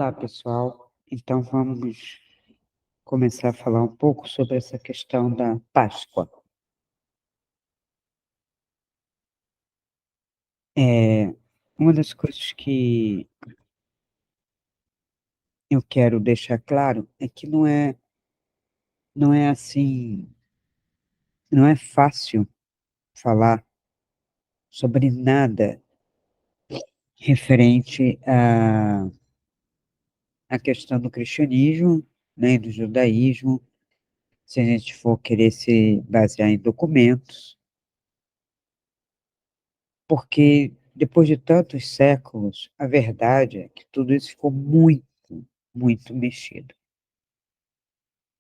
Olá, pessoal. Então, vamos começar a falar um pouco sobre essa questão da Páscoa. Uma das coisas que eu quero deixar claro é que não é assim, não é fácil falar sobre nada referente à questão do cristianismo, né, e do judaísmo, se a gente for querer se basear em documentos, porque depois de tantos séculos, a verdade é que tudo isso ficou muito, muito mexido.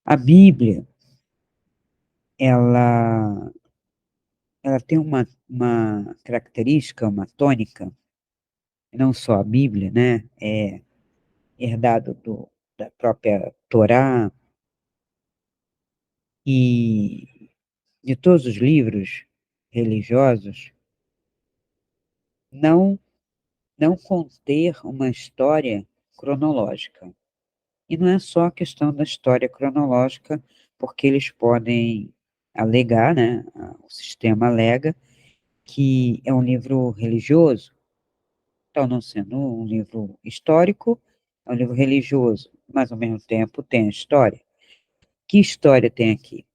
A Bíblia, ela, ela tem uma característica, uma tônica, não só a Bíblia, né? É herdado da própria Torá e de todos os livros religiosos, não, não conter uma história cronológica. E não é só a questão da história cronológica, porque eles podem alegar, né? O sistema alega que é um livro religioso, então não sendo um livro histórico, é um livro religioso, mas ao mesmo tempo tem a história. Que história tem aqui?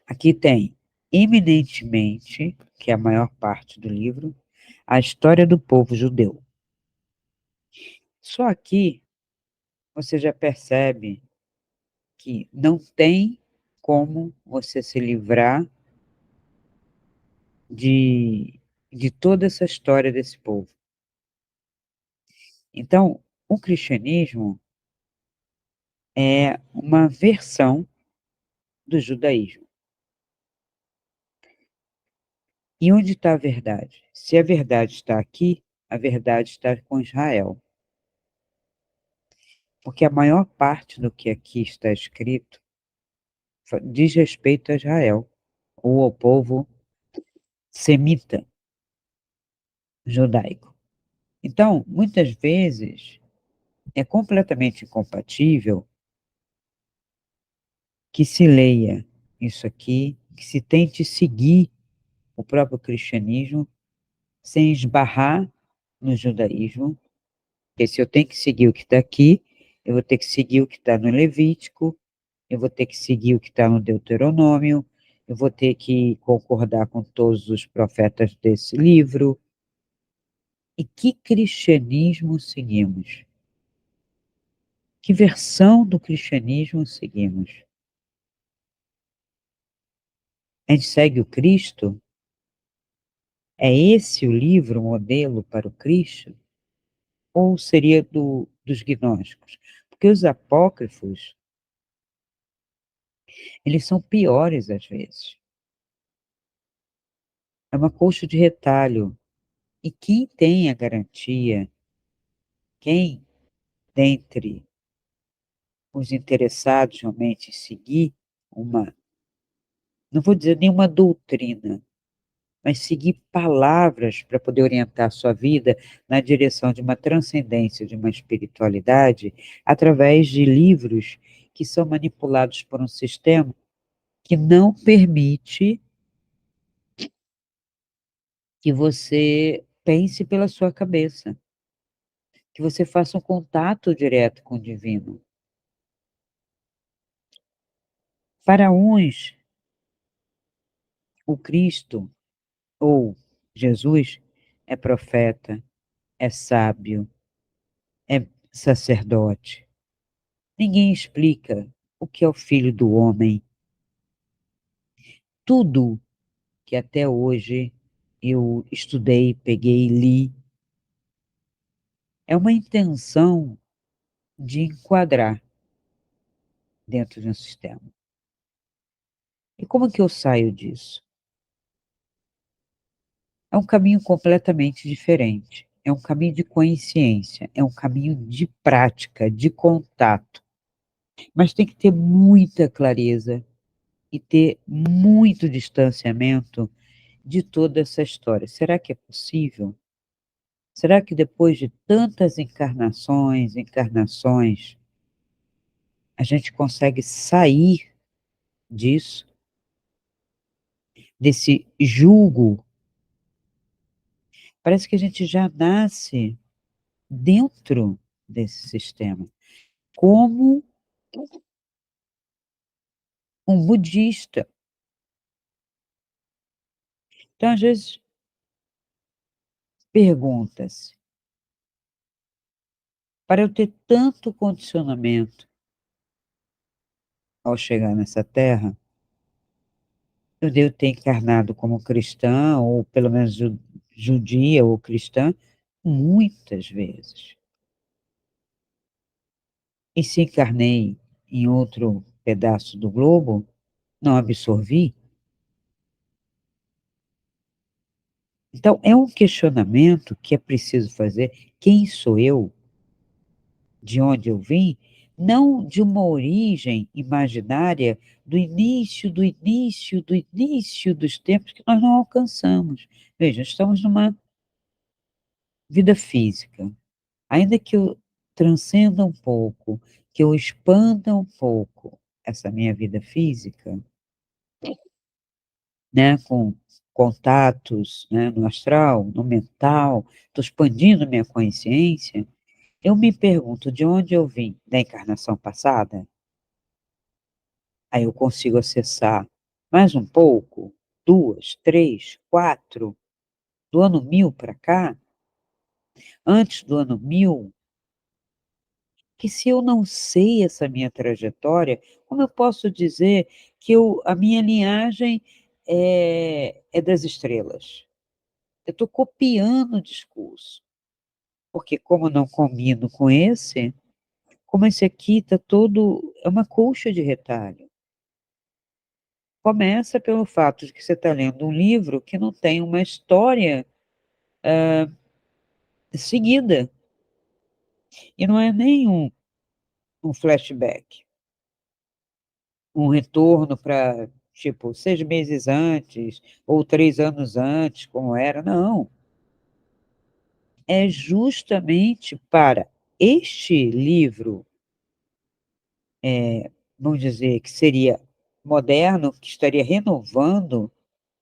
Aqui tem, eminentemente, que é a maior parte do livro, a história do povo judeu. Só aqui você já percebe que não tem como você se livrar de toda essa história desse povo. Então, o cristianismo é uma versão do judaísmo. E onde está a verdade? Se a verdade está aqui, a verdade está com Israel. Porque a maior parte do que aqui está escrito diz respeito a Israel, ou ao povo semita judaico. Então, muitas vezes, é completamente incompatível que se leia isso aqui, que se tente seguir o próprio cristianismo sem esbarrar no judaísmo, porque se eu tenho que seguir o que está aqui, eu vou ter que seguir o que está no Levítico, eu vou ter que seguir o que está no Deuteronômio, eu vou ter que concordar com todos os profetas desse livro. E que cristianismo seguimos? Que versão do cristianismo seguimos? A gente segue o Cristo? É esse o livro modelo para o Cristo? Ou seria dos gnósticos? Porque os apócrifos, eles são piores às vezes. É uma colcha de retalho. E quem tem a garantia, quem dentre os interessados realmente em seguir não vou dizer nenhuma doutrina, mas seguir palavras para poder orientar a sua vida na direção de uma transcendência, de uma espiritualidade, através de livros que são manipulados por um sistema que não permite que você pense pela sua cabeça, que você faça um contato direto com o divino. Para uns, o Cristo ou Jesus é profeta, é sábio, é sacerdote. Ninguém explica o que é o Filho do Homem. Tudo que até hoje eu estudei, peguei, li, é uma intenção de enquadrar dentro de um sistema. E como que eu saio disso? É um caminho completamente diferente. É um caminho de consciência, é um caminho de prática, de contato. Mas tem que ter muita clareza e ter muito distanciamento de toda essa história. Será que é possível? Será que depois de tantas encarnações, encarnações, a gente consegue sair disso, desse jugo? Parece que a gente já nasce dentro desse sistema, como um budista. Então, às vezes, pergunta-se: para eu ter tanto condicionamento ao chegar nessa terra, eu devo ter encarnado como cristã, ou pelo menos judia ou cristã, muitas vezes. E se encarnei em outro pedaço do globo, não absorvi? Então, é um questionamento que é preciso fazer. Quem sou eu? De onde eu vim? Não de uma origem imaginária do início, do início, do início dos tempos que nós não alcançamos. Veja, estamos numa vida física. Ainda que eu transcenda um pouco, que eu expanda um pouco essa minha vida física, né, com contatos, né, no astral, no mental, estou expandindo minha consciência, eu me pergunto de onde eu vim, da encarnação passada? Aí eu consigo acessar mais um pouco, 2, 3, 4, do ano 1000 para cá, antes do ano 1000, que se eu não sei essa minha trajetória, como eu posso dizer que a minha linhagem é das estrelas? Eu estou copiando o discurso, porque como não combino com esse, como esse aqui está todo, é uma colcha de retalho. Começa pelo fato de que você está lendo um livro que não tem uma história seguida, e não é nem um flashback, um retorno para, tipo, 6 meses antes, ou 3 anos antes, como era, não. É justamente para este livro, vamos dizer, que seria moderno, que estaria renovando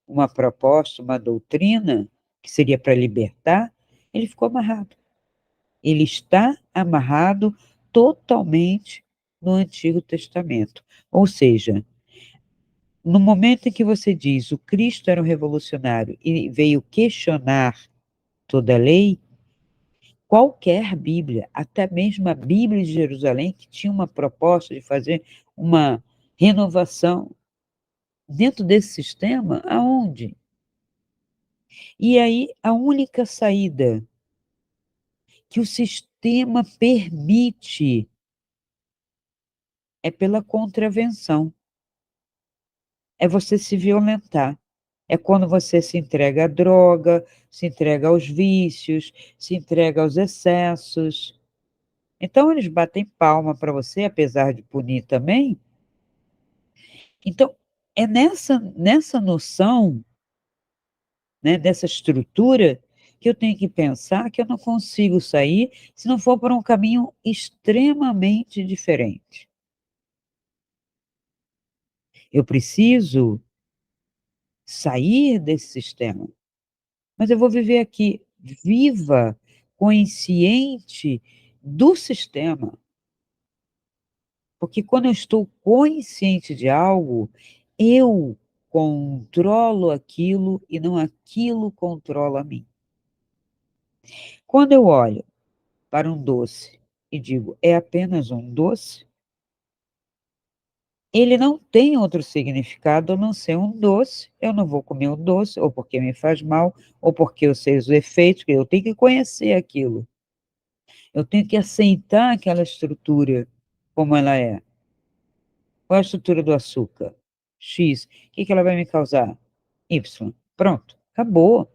uma proposta, uma doutrina, que seria para libertar, ele ficou amarrado. Ele está amarrado totalmente no Antigo Testamento. Ou seja, no momento em que você diz o Cristo era um revolucionário e veio questionar toda a lei, qualquer Bíblia, até mesmo a Bíblia de Jerusalém, que tinha uma proposta de fazer uma renovação dentro desse sistema, aonde? E aí a única saída que o sistema permite é pela contravenção, é você se violentar. É quando você se entrega à droga, se entrega aos vícios, se entrega aos excessos. Então eles batem palma para você, apesar de punir também. Então, é nessa noção, né, dessa estrutura, que eu tenho que pensar que eu não consigo sair se não for por um caminho extremamente diferente. Eu preciso sair desse sistema, mas eu vou viver aqui. Viva consciente do sistema, porque quando eu estou consciente de algo, eu controlo aquilo e não aquilo controla a mim. Quando eu olho para um doce e digo: "É apenas um doce", ele não tem outro significado a não ser um doce. Eu não vou comer o doce, ou porque me faz mal, ou porque eu sei os efeitos, que eu tenho que conhecer aquilo. Eu tenho que aceitar aquela estrutura como ela é. Qual é a estrutura do açúcar? X. O que ela vai me causar? Y. Pronto, acabou.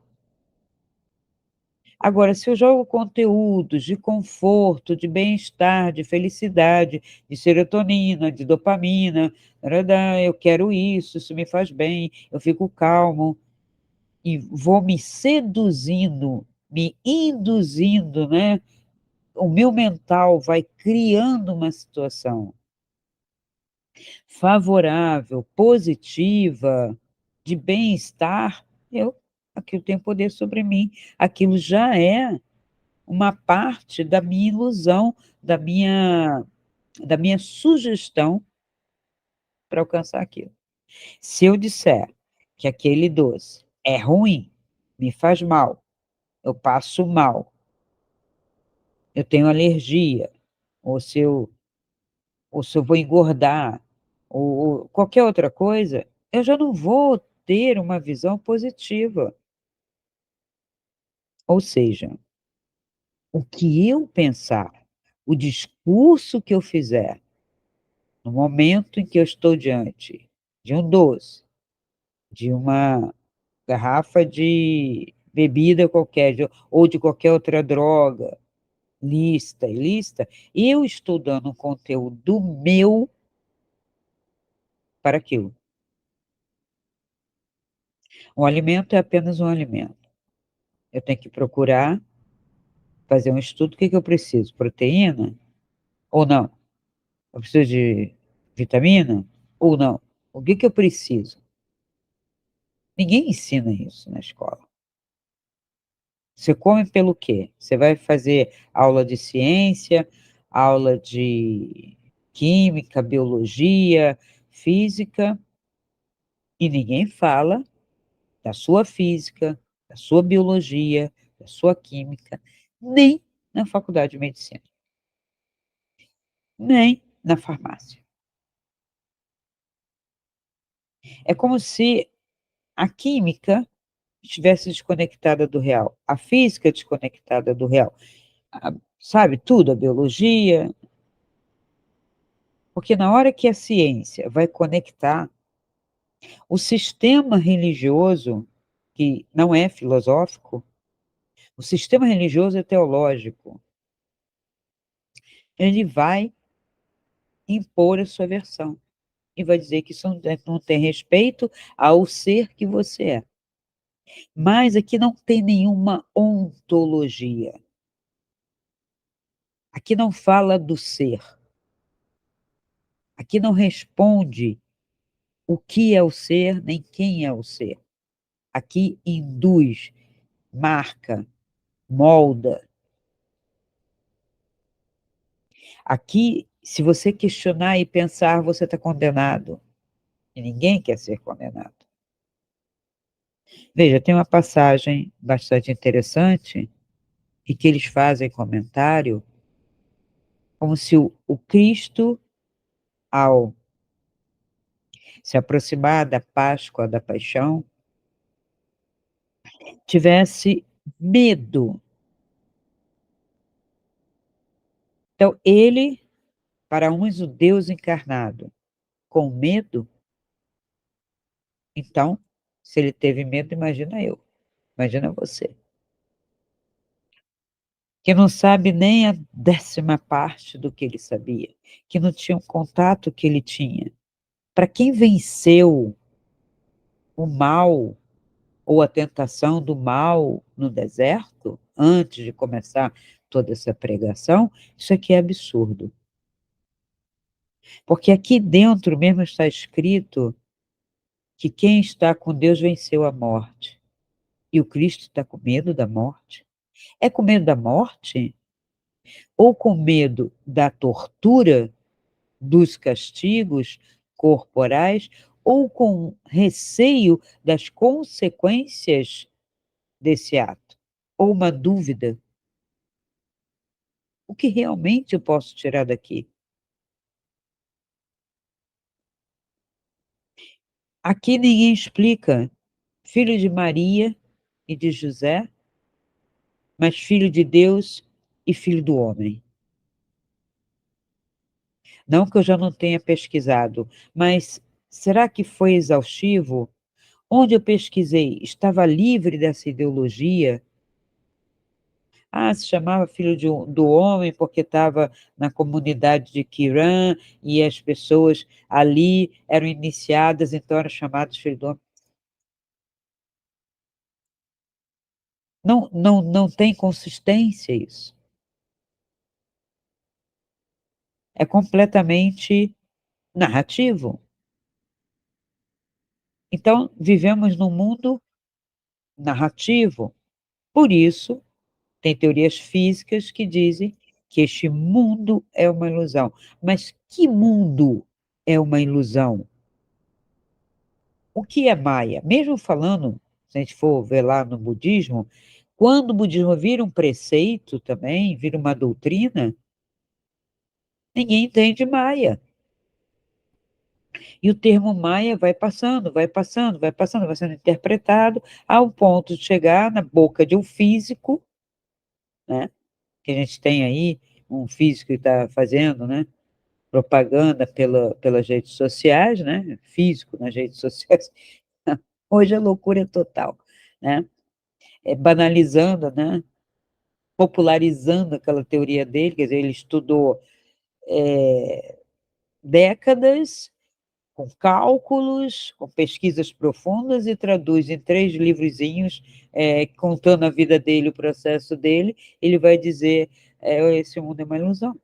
Agora, se eu jogo conteúdos de conforto, de bem-estar, de felicidade, de serotonina, de dopamina, tarará, eu quero isso me faz bem, eu fico calmo, e vou me seduzindo me induzindo, né? O meu mental vai criando uma situação favorável, positiva, de bem-estar, aquilo tem poder sobre mim. Aquilo já é uma parte da minha ilusão, da minha sugestão para alcançar aquilo. Se eu disser que aquele doce é ruim, me faz mal, eu passo mal, eu tenho alergia, ou se eu, ou se eu vou engordar, ou qualquer outra coisa, eu já não vou ter uma visão positiva. Ou seja, o que eu pensar, o discurso que eu fizer, no momento em que eu estou diante de um doce, de uma garrafa de bebida qualquer, ou de qualquer outra droga, ilícita, eu estou dando um conteúdo meu para aquilo. Um alimento é apenas um alimento. Eu tenho que procurar fazer um estudo. O que eu preciso? Proteína? Ou não? Eu preciso de vitamina? Ou não? O que eu preciso? Ninguém ensina isso na escola. Você come pelo quê? Você vai fazer aula de ciência, aula de química, biologia, física, e ninguém fala da sua física, da sua biologia, da sua química, nem na faculdade de medicina, nem na farmácia. É como se a química estivesse desconectada do real, a física desconectada do real, sabe, tudo, a biologia, porque na hora que a ciência vai conectar o sistema religioso, que não é filosófico, o sistema religioso é teológico, ele vai impor a sua versão e vai dizer que isso não tem respeito ao ser que você é. Mas aqui não tem nenhuma ontologia. Aqui não fala do ser. Aqui não responde o que é o ser, nem quem é o ser. Aqui induz, marca, molda. Aqui, se você questionar e pensar, você está condenado. E ninguém quer ser condenado. Veja, tem uma passagem bastante interessante e que eles fazem comentário como se o Cristo, ao se aproximar da Páscoa, da Paixão, tivesse medo. Então, ele, para uns, o Deus encarnado, com medo, então, se ele teve medo, imagina eu, imagina você, que não sabe nem a 10ª parte do que ele sabia, que não tinha um contato que ele tinha. Para quem venceu o mal ou a tentação do mal no deserto, antes de começar toda essa pregação, isso aqui é absurdo. Porque aqui dentro mesmo está escrito que quem está com Deus venceu a morte. E o Cristo está com medo da morte. É com medo da morte? Ou com medo da tortura, dos castigos corporais, ou com receio das consequências desse ato? Ou uma dúvida? O que realmente eu posso tirar daqui? Aqui ninguém explica. Filho de Maria e de José, mas filho de Deus e filho do homem. Não que eu já não tenha pesquisado, mas será que foi exaustivo? Onde eu pesquisei, estava livre dessa ideologia? Ah, se chamava filho do homem porque estava na comunidade de Quirã e as pessoas ali eram iniciadas, então eram chamados filho do homem. Não tem consistência isso. É completamente narrativo. Então, vivemos num mundo narrativo. Por isso, tem teorias físicas que dizem que este mundo é uma ilusão. Mas que mundo é uma ilusão? O que é Maia? Mesmo falando, se a gente for ver lá no budismo, quando o budismo vira um preceito também, vira uma doutrina, ninguém entende Maia. E o termo Maia vai passando, vai passando, vai passando, vai sendo interpretado ao ponto de chegar na boca de um físico, né? Que a gente tem aí um físico que está fazendo, né? Propaganda pelas redes sociais, né? Físico nas redes sociais. Hoje a loucura é total, né? É banalizando, né? Popularizando aquela teoria dele, quer dizer, ele estudou décadas com cálculos, com pesquisas profundas e traduz em 3 livrozinhos, contando a vida dele, o processo dele, ele vai dizer, esse mundo é uma ilusão.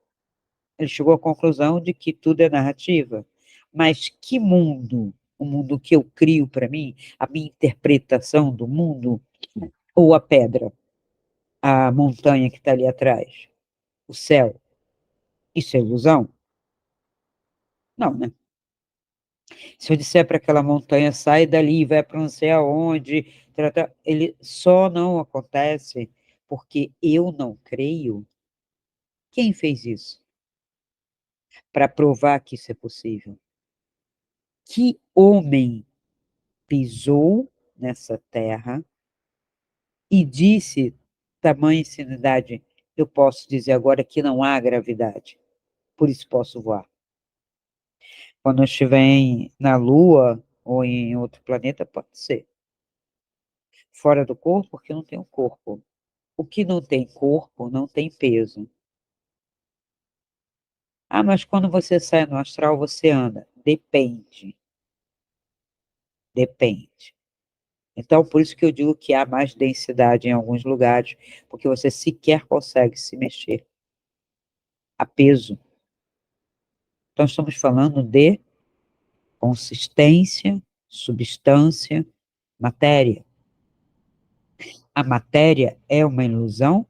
Ele chegou à conclusão de que tudo é narrativa. Mas que mundo? O mundo que eu crio para mim, a minha interpretação do mundo, ou a pedra, a montanha que está ali atrás, o céu, isso é ilusão? Não, né? Se eu disser para aquela montanha, sai dali, vai para não sei aonde, ele só não acontece porque eu não creio. Quem fez isso? Para provar que isso é possível. Que homem pisou nessa terra e disse, tamanha insanidade, eu posso dizer agora que não há gravidade, por isso posso voar. Quando eu estiver na Lua ou em outro planeta, pode ser. Fora do corpo, porque não tem um corpo. O que não tem corpo não tem peso. Ah, mas quando você sai no astral, você anda. Depende. Depende. Então, por isso que eu digo que há mais densidade em alguns lugares, porque você sequer consegue se mexer. A peso. Então, estamos falando de consistência, substância, matéria. A matéria é uma ilusão?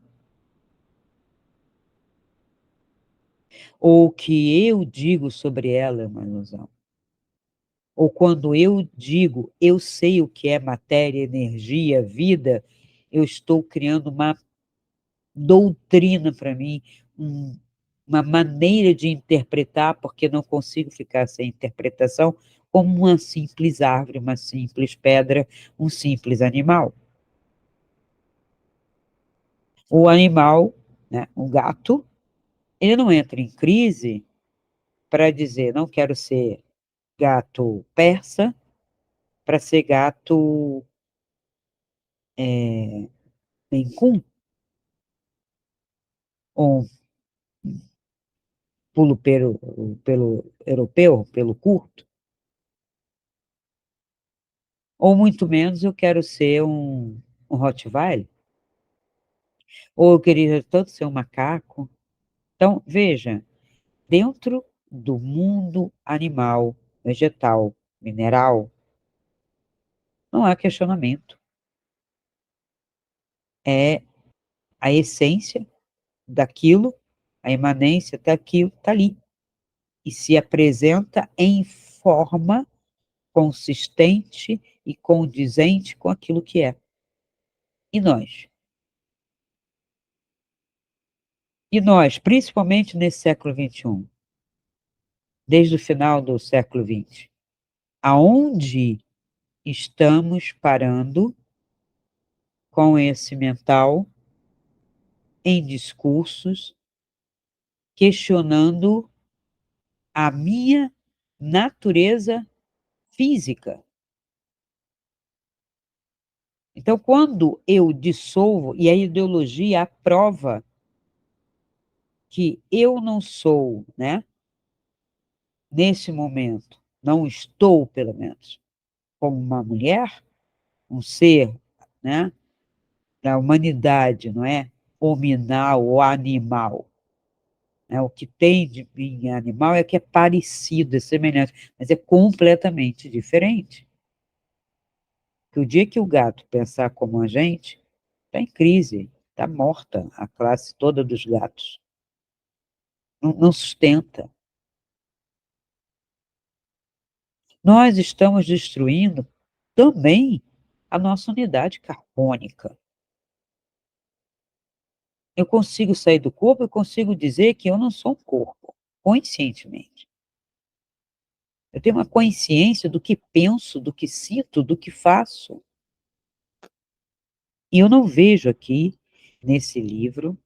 Ou o que eu digo sobre ela é uma ilusão? Ou quando eu digo, eu sei o que é matéria, energia, vida, eu estou criando uma doutrina para mim, uma maneira de interpretar, porque não consigo ficar sem interpretação, como uma simples árvore, uma simples pedra, um simples animal. O animal, né, o gato, ele não entra em crise para dizer, não quero ser gato persa, para ser gato mencum, ou pulo pelo europeu, pelo curto, ou muito menos eu quero ser um Rottweiler, ou eu queria tanto ser um macaco. Então, veja, dentro do mundo animal, vegetal, mineral, não há questionamento. É a essência daquilo, a imanência daquilo está ali. E se apresenta em forma consistente e condizente com aquilo que é. E nós? E nós, principalmente nesse século XXI, desde o final do século XX, aonde estamos parando com esse mental em discursos questionando a minha natureza física? Então, quando eu dissolvo, e a ideologia aprova que eu não sou, né, nesse momento, não estou, pelo menos, como uma mulher, um ser, né, da humanidade, não é? Hominal ou animal. Né? O que tem de em animal é que é parecido, é semelhante, mas é completamente diferente. Que o dia que o gato pensar como a gente, está em crise, está morta a classe toda dos gatos. Não sustenta. Nós estamos destruindo também a nossa unidade carbônica. Eu consigo sair do corpo, eu consigo dizer que eu não sou um corpo, conscientemente. Eu tenho uma consciência do que penso, do que sinto, do que faço. E eu não vejo aqui, nesse livro,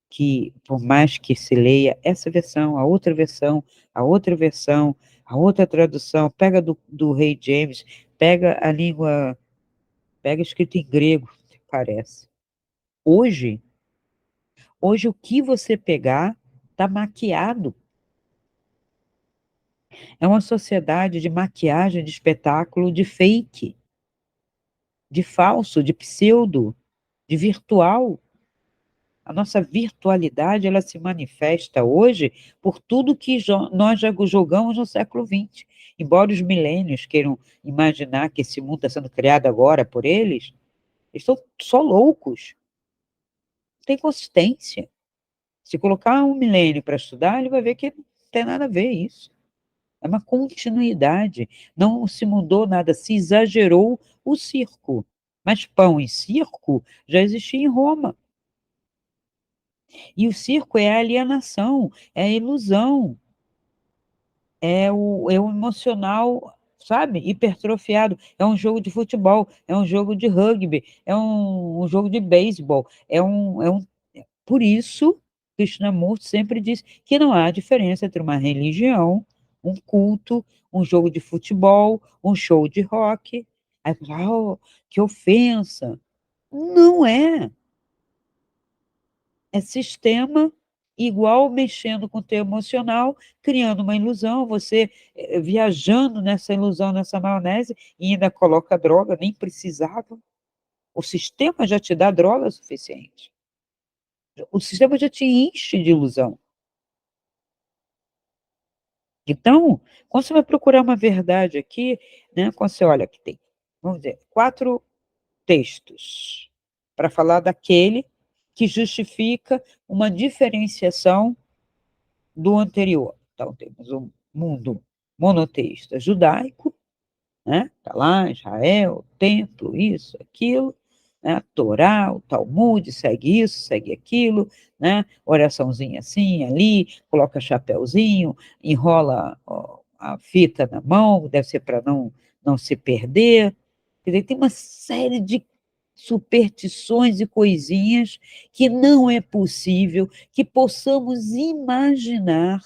que por mais que se leia essa versão, a outra versão, a outra versão, a outra tradução, pega do rei James, pega a língua, pega escrito em grego, parece. Hoje, hoje o que você pegar está maquiado. É uma sociedade de maquiagem, de espetáculo, de fake, de falso, de pseudo, de virtual. A nossa virtualidade, ela se manifesta hoje por tudo que nós já jogamos no século XX. Embora os milênios queiram imaginar que esse mundo está sendo criado agora por eles estão só loucos. Não tem consistência. Se colocar um milênio para estudar, ele vai ver que não tem nada a ver isso. É uma continuidade. Não se mudou nada, se exagerou o circo. Mas pão e circo já existia em Roma. E o circo é a alienação, é a ilusão, é o emocional, sabe, hipertrofiado. É um jogo de futebol, é um jogo de rugby, é um jogo de beisebol. Por isso, Krishnamurti sempre diz que não há diferença entre uma religião, um culto, um jogo de futebol, um show de rock. Aí, oh, que ofensa! Não é. É sistema igual mexendo com o teu emocional, criando uma ilusão, você viajando nessa ilusão, nessa maionese, e ainda coloca droga, nem precisava. O sistema já te dá droga suficiente. O sistema já te enche de ilusão. Então, quando você vai procurar uma verdade aqui, né, quando você olha que tem, vamos dizer, 4 textos para falar daquele que justifica uma diferenciação do anterior. Então, temos um mundo monoteísta judaico, né? Está lá, Israel, templo, isso, aquilo, né? A Torá, o Talmud, segue isso, segue aquilo, né? Oraçãozinha assim, ali, coloca chapéuzinho, enrola ó, a fita na mão, deve ser para não se perder. Quer dizer, tem uma série de superstições e coisinhas que não é possível que possamos imaginar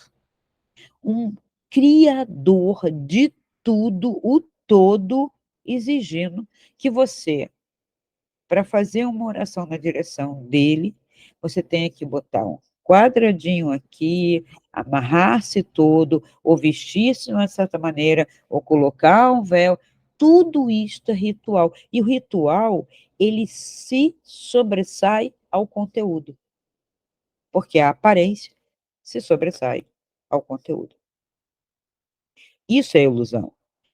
um criador de tudo, o todo, exigindo que você, para fazer uma oração na direção dele, você tenha que botar um quadradinho aqui, amarrar-se todo, ou vestir-se de uma certa maneira, ou colocar um véu. Tudo isto é ritual. E o ritual, ele se sobressai ao conteúdo, porque a aparência se sobressai ao conteúdo. Isso é ilusão.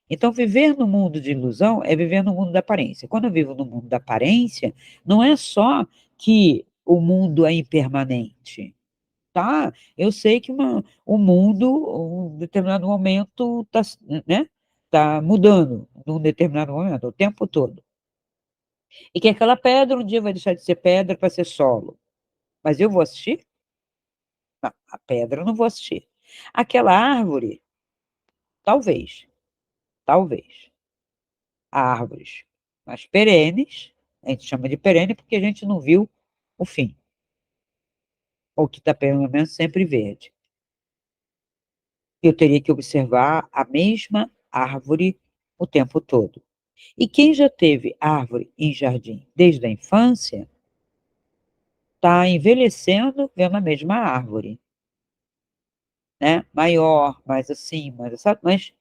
Então, viver no mundo de ilusão é viver no mundo da aparência. Quando eu vivo no mundo da aparência, não é só que o mundo é impermanente, tá? Eu sei que o mundo, em determinado momento, está, né, tá mudando, num determinado momento, o tempo todo. E que aquela pedra um dia vai deixar de ser pedra para ser solo. Mas eu vou assistir? Não, a pedra eu não vou assistir. Aquela árvore, talvez, talvez. Árvores mais perenes, a gente chama de perene porque a gente não viu o fim, ou que está pelo menos sempre verde. Eu teria que observar a mesma árvore o tempo todo. E quem já teve árvore em jardim desde a infância, está envelhecendo vendo a mesma árvore, né? Maior, mais assim, mais assado, mas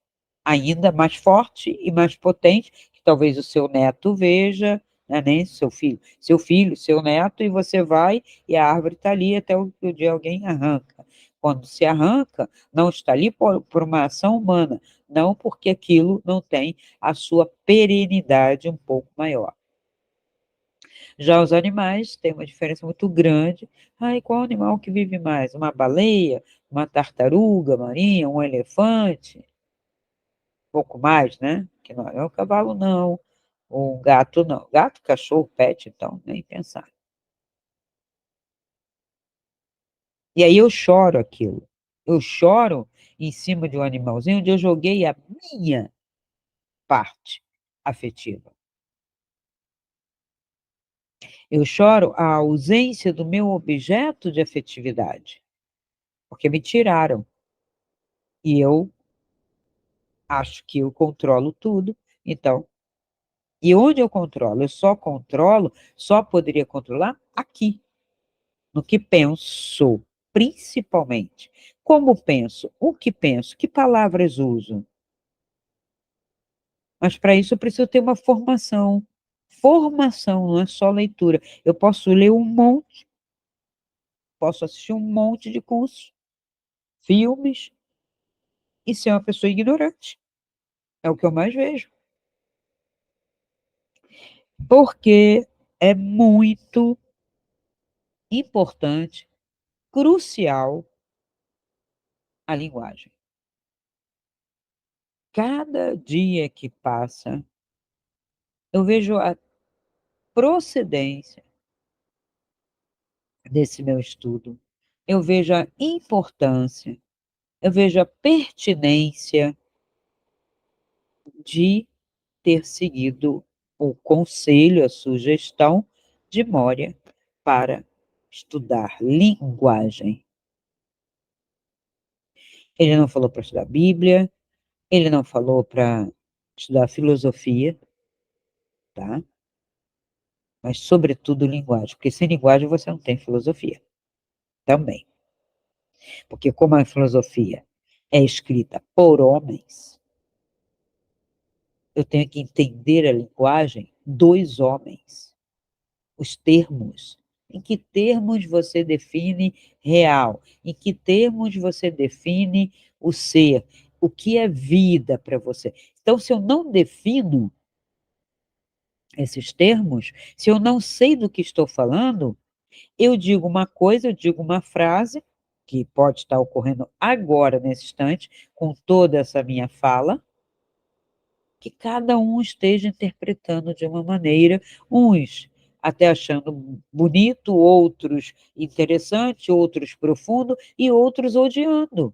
ainda mais forte e mais potente, que talvez o seu neto veja, não é nem seu filho, seu neto, e você vai e a árvore está ali até o dia alguém arranca. Quando se arranca, não está ali por uma ação humana, não porque aquilo não tem a sua perenidade um pouco maior. Já os animais têm uma diferença muito grande. Ai, qual animal que vive mais? Uma baleia, uma tartaruga marinha, um elefante? Pouco mais, né? Que não é o cavalo, não. O gato, não. Gato, cachorro, pet, então, nem pensar. E aí eu choro aquilo. Eu choro em cima de um animalzinho onde eu joguei a minha parte afetiva. Eu choro a ausência do meu objeto de afetividade, porque me tiraram. E eu acho que eu controlo tudo, então. E onde eu controlo? Eu só controlo, só poderia controlar aqui, no que penso, principalmente. Como penso? O que penso? Que palavras uso? Mas para isso eu preciso ter uma formação. Formação, não é só leitura. Eu posso ler um monte, posso assistir um monte de cursos, filmes, e ser uma pessoa ignorante. É o que eu mais vejo. Porque é muito importante, crucial a linguagem. Cada dia que passa, eu vejo a procedência desse meu estudo, eu vejo a importância, eu vejo a pertinência de ter seguido o conselho, a sugestão de Moria para estudar linguagem. Ele não falou para estudar Bíblia, ele não falou para estudar filosofia, tá? Mas, sobretudo, linguagem, porque sem linguagem você não tem filosofia também. Porque, como a filosofia é escrita por homens, eu tenho que entender a linguagem dos homens, os termos. Em que termos você define real? Em que termos você define o ser? O que é vida para você? Então, se eu não defino esses termos, se eu não sei do que estou falando, eu digo uma coisa, eu digo uma frase, que pode estar ocorrendo agora, nesse instante, com toda essa minha fala, que cada um esteja interpretando de uma maneira, uns até achando bonito, outros interessante, outros profundo e outros odiando,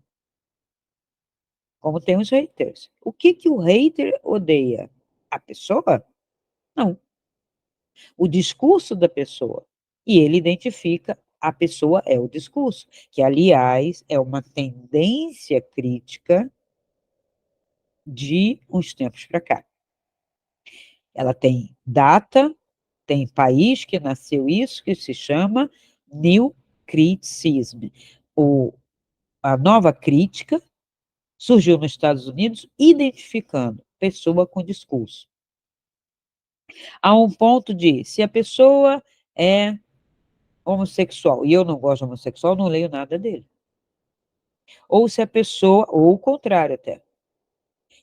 como tem os haters. O que que o hater odeia? A pessoa? Não, o discurso da pessoa. E ele identifica a pessoa é o discurso, que, aliás, é uma tendência crítica de uns tempos para cá. Ela tem data, tem país que nasceu isso, que se chama New Criticism. A nova crítica surgiu nos Estados Unidos identificando pessoa com discurso. A um ponto de, se a pessoa é homossexual e eu não gosto de homossexual, não leio nada dele. Ou se a pessoa, ou o contrário até,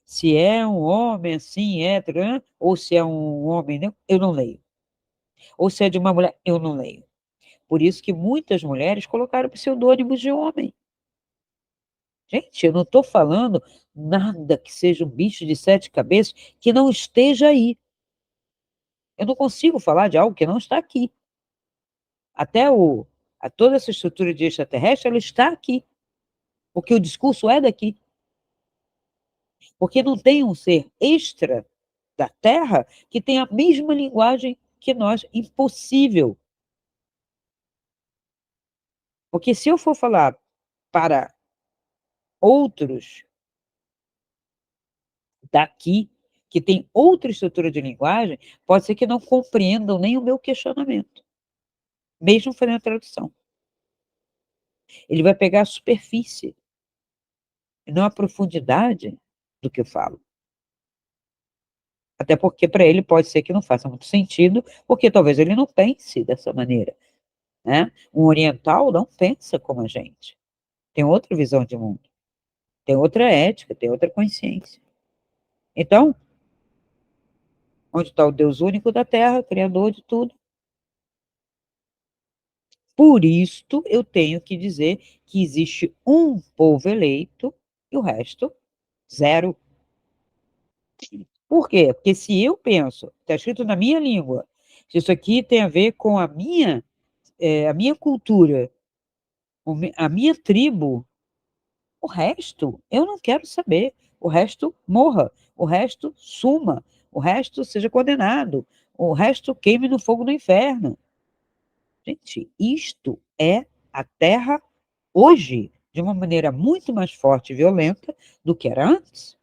se é um homem assim, hétero, né? Ou se é um homem, né? Eu não leio. Ou se é de uma mulher, eu não leio. Por isso que muitas mulheres colocaram pseudônimos de homem. Gente, eu não estou falando nada que seja um bicho de sete cabeças que não esteja aí. Eu não consigo falar de algo que não está aqui. Até toda essa estrutura de extraterrestre, ela está aqui. Porque o discurso é daqui. Porque não tem um ser extra da Terra que tenha a mesma linguagem que nós. Impossível. Porque se eu for falar para outros daqui, que tem outra estrutura de linguagem, pode ser que não compreendam nem o meu questionamento, mesmo fazendo a tradução. Ele vai pegar a superfície, e não a profundidade do que eu falo. Até porque para ele pode ser que não faça muito sentido, porque talvez ele não pense dessa maneira, né? Um oriental não pensa como a gente, tem outra visão de mundo, tem outra ética, tem outra consciência. Então, onde está o Deus único da Terra, Criador de tudo? Por isto, eu tenho que dizer que existe um povo eleito e o resto, zero. Por quê? Porque se eu penso, está escrito na minha língua, se isso aqui tem a ver com a minha cultura, a minha tribo, o resto eu não quero saber. O resto morra, o resto suma, o resto seja condenado, o resto queime no fogo do inferno. Gente, isto é a Terra hoje, de uma maneira muito mais forte e violenta do que era antes.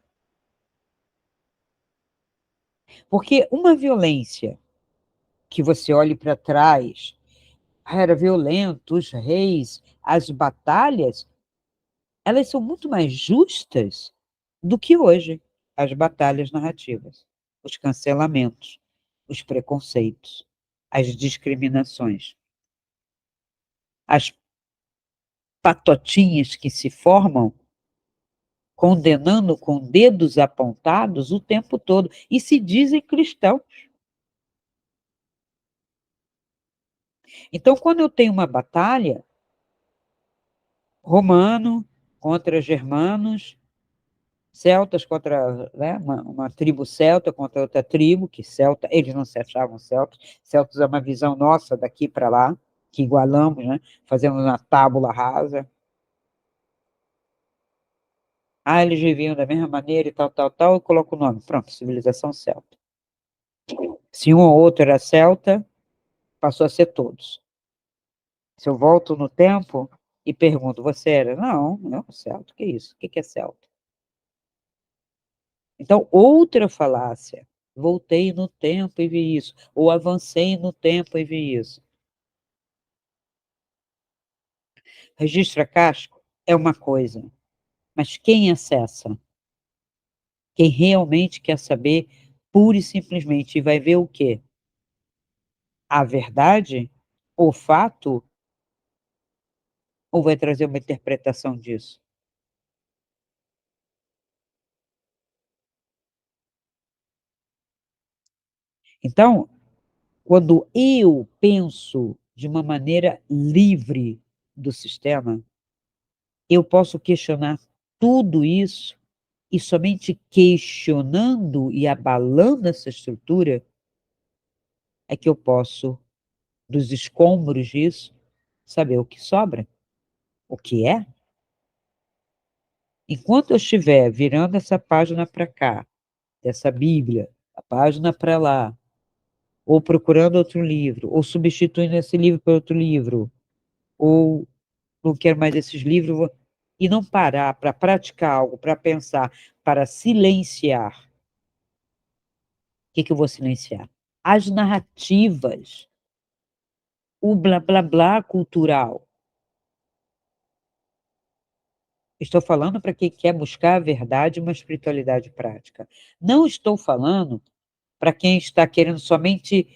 Porque uma violência que você olhe para trás, era violento, os reis, as batalhas, elas são muito mais justas do que hoje, as batalhas narrativas, os cancelamentos, os preconceitos, as discriminações, as patotinhas que se formam condenando com dedos apontados o tempo todo e se dizem cristãos. Então, quando eu tenho uma batalha, romano contra germanos, celtas contra, né, uma tribo celta contra outra tribo, que celta, eles não se achavam celtas, celtas é uma visão nossa daqui para lá, que igualamos, né, fazemos uma tábula rasa. Ah, eles viviam da mesma maneira e tal, tal, tal, eu coloco o nome, pronto, civilização celta. Se um ou outro era celta, passou a ser todos. Se eu volto no tempo e pergunto, você era? Não, não, celta, o que é isso? O que é celta? Então, outra falácia. Voltei no tempo e vi isso. Ou avancei no tempo e vi isso. Registro acástico é uma coisa, mas quem acessa? Quem realmente quer saber, pura e simplesmente, e vai ver o quê? A verdade? O fato? Ou vai trazer uma interpretação disso? Então, quando eu penso de uma maneira livre do sistema, eu posso questionar tudo isso e somente questionando e abalando essa estrutura é que eu posso, dos escombros disso, saber o que sobra, o que é. Enquanto eu estiver virando essa página para cá, dessa Bíblia, a página para lá, ou procurando outro livro, ou substituindo esse livro por outro livro, ou não quero mais esses livros, e não parar para praticar algo, para pensar, para silenciar. O que, que eu vou silenciar? As narrativas, o blá blá blá cultural. Estou falando para quem quer buscar a verdade e uma espiritualidade prática. Não estou falando para quem está querendo somente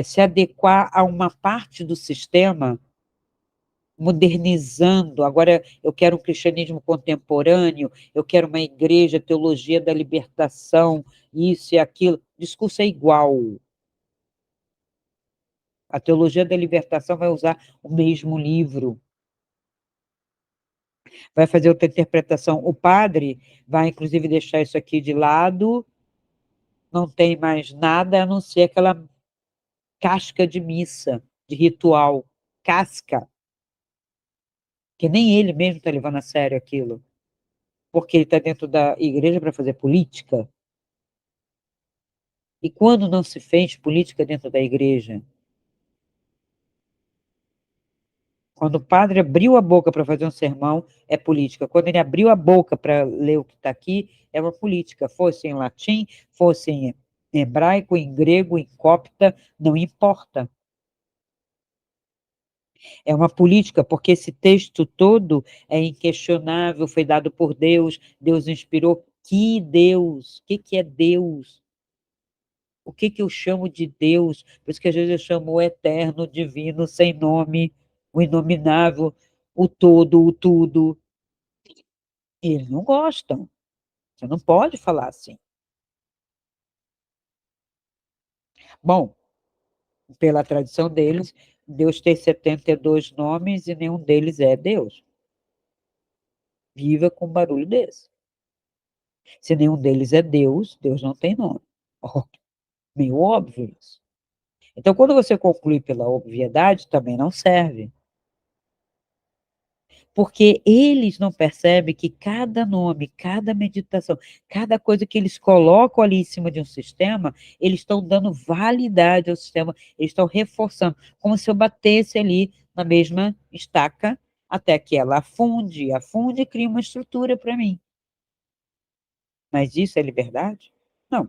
se adequar a uma parte do sistema, modernizando. Agora eu quero um cristianismo contemporâneo, eu quero uma igreja, teologia da libertação, isso e aquilo. O discurso é igual. A teologia da libertação vai usar o mesmo livro, vai fazer outra interpretação. O padre vai, inclusive, deixar isso aqui de lado, não tem mais nada a não ser aquela casca de missa, de ritual, casca, que nem ele mesmo está levando a sério aquilo, porque ele está dentro da igreja para fazer política. E quando não se fez política dentro da igreja? Quando o padre abriu a boca para fazer um sermão, é política. Quando ele abriu a boca para ler o que está aqui, é uma política. Fosse em latim, fosse em hebraico, em grego, em copta, não importa. É uma política, porque esse texto todo é inquestionável, foi dado por Deus, Deus inspirou. Que Deus? O que é Deus? O que que eu chamo de Deus? Por isso que às vezes eu chamo o eterno, o divino, sem nome, o inominável, o todo, o tudo. E eles não gostam. Você não pode falar assim. Bom, pela tradição deles, Deus tem 72 nomes e nenhum deles é Deus. Viva com um barulho desse. Se nenhum deles é Deus, Deus não tem nome. Oh, meio óbvio isso. Então, quando você conclui pela obviedade, também não serve. Porque eles não percebem que cada nome, cada meditação, cada coisa que eles colocam ali em cima de um sistema, eles estão dando validade ao sistema, eles estão reforçando, como se eu batesse ali na mesma estaca até que ela afunde, afunde e cria uma estrutura para mim. Mas isso é liberdade? Não.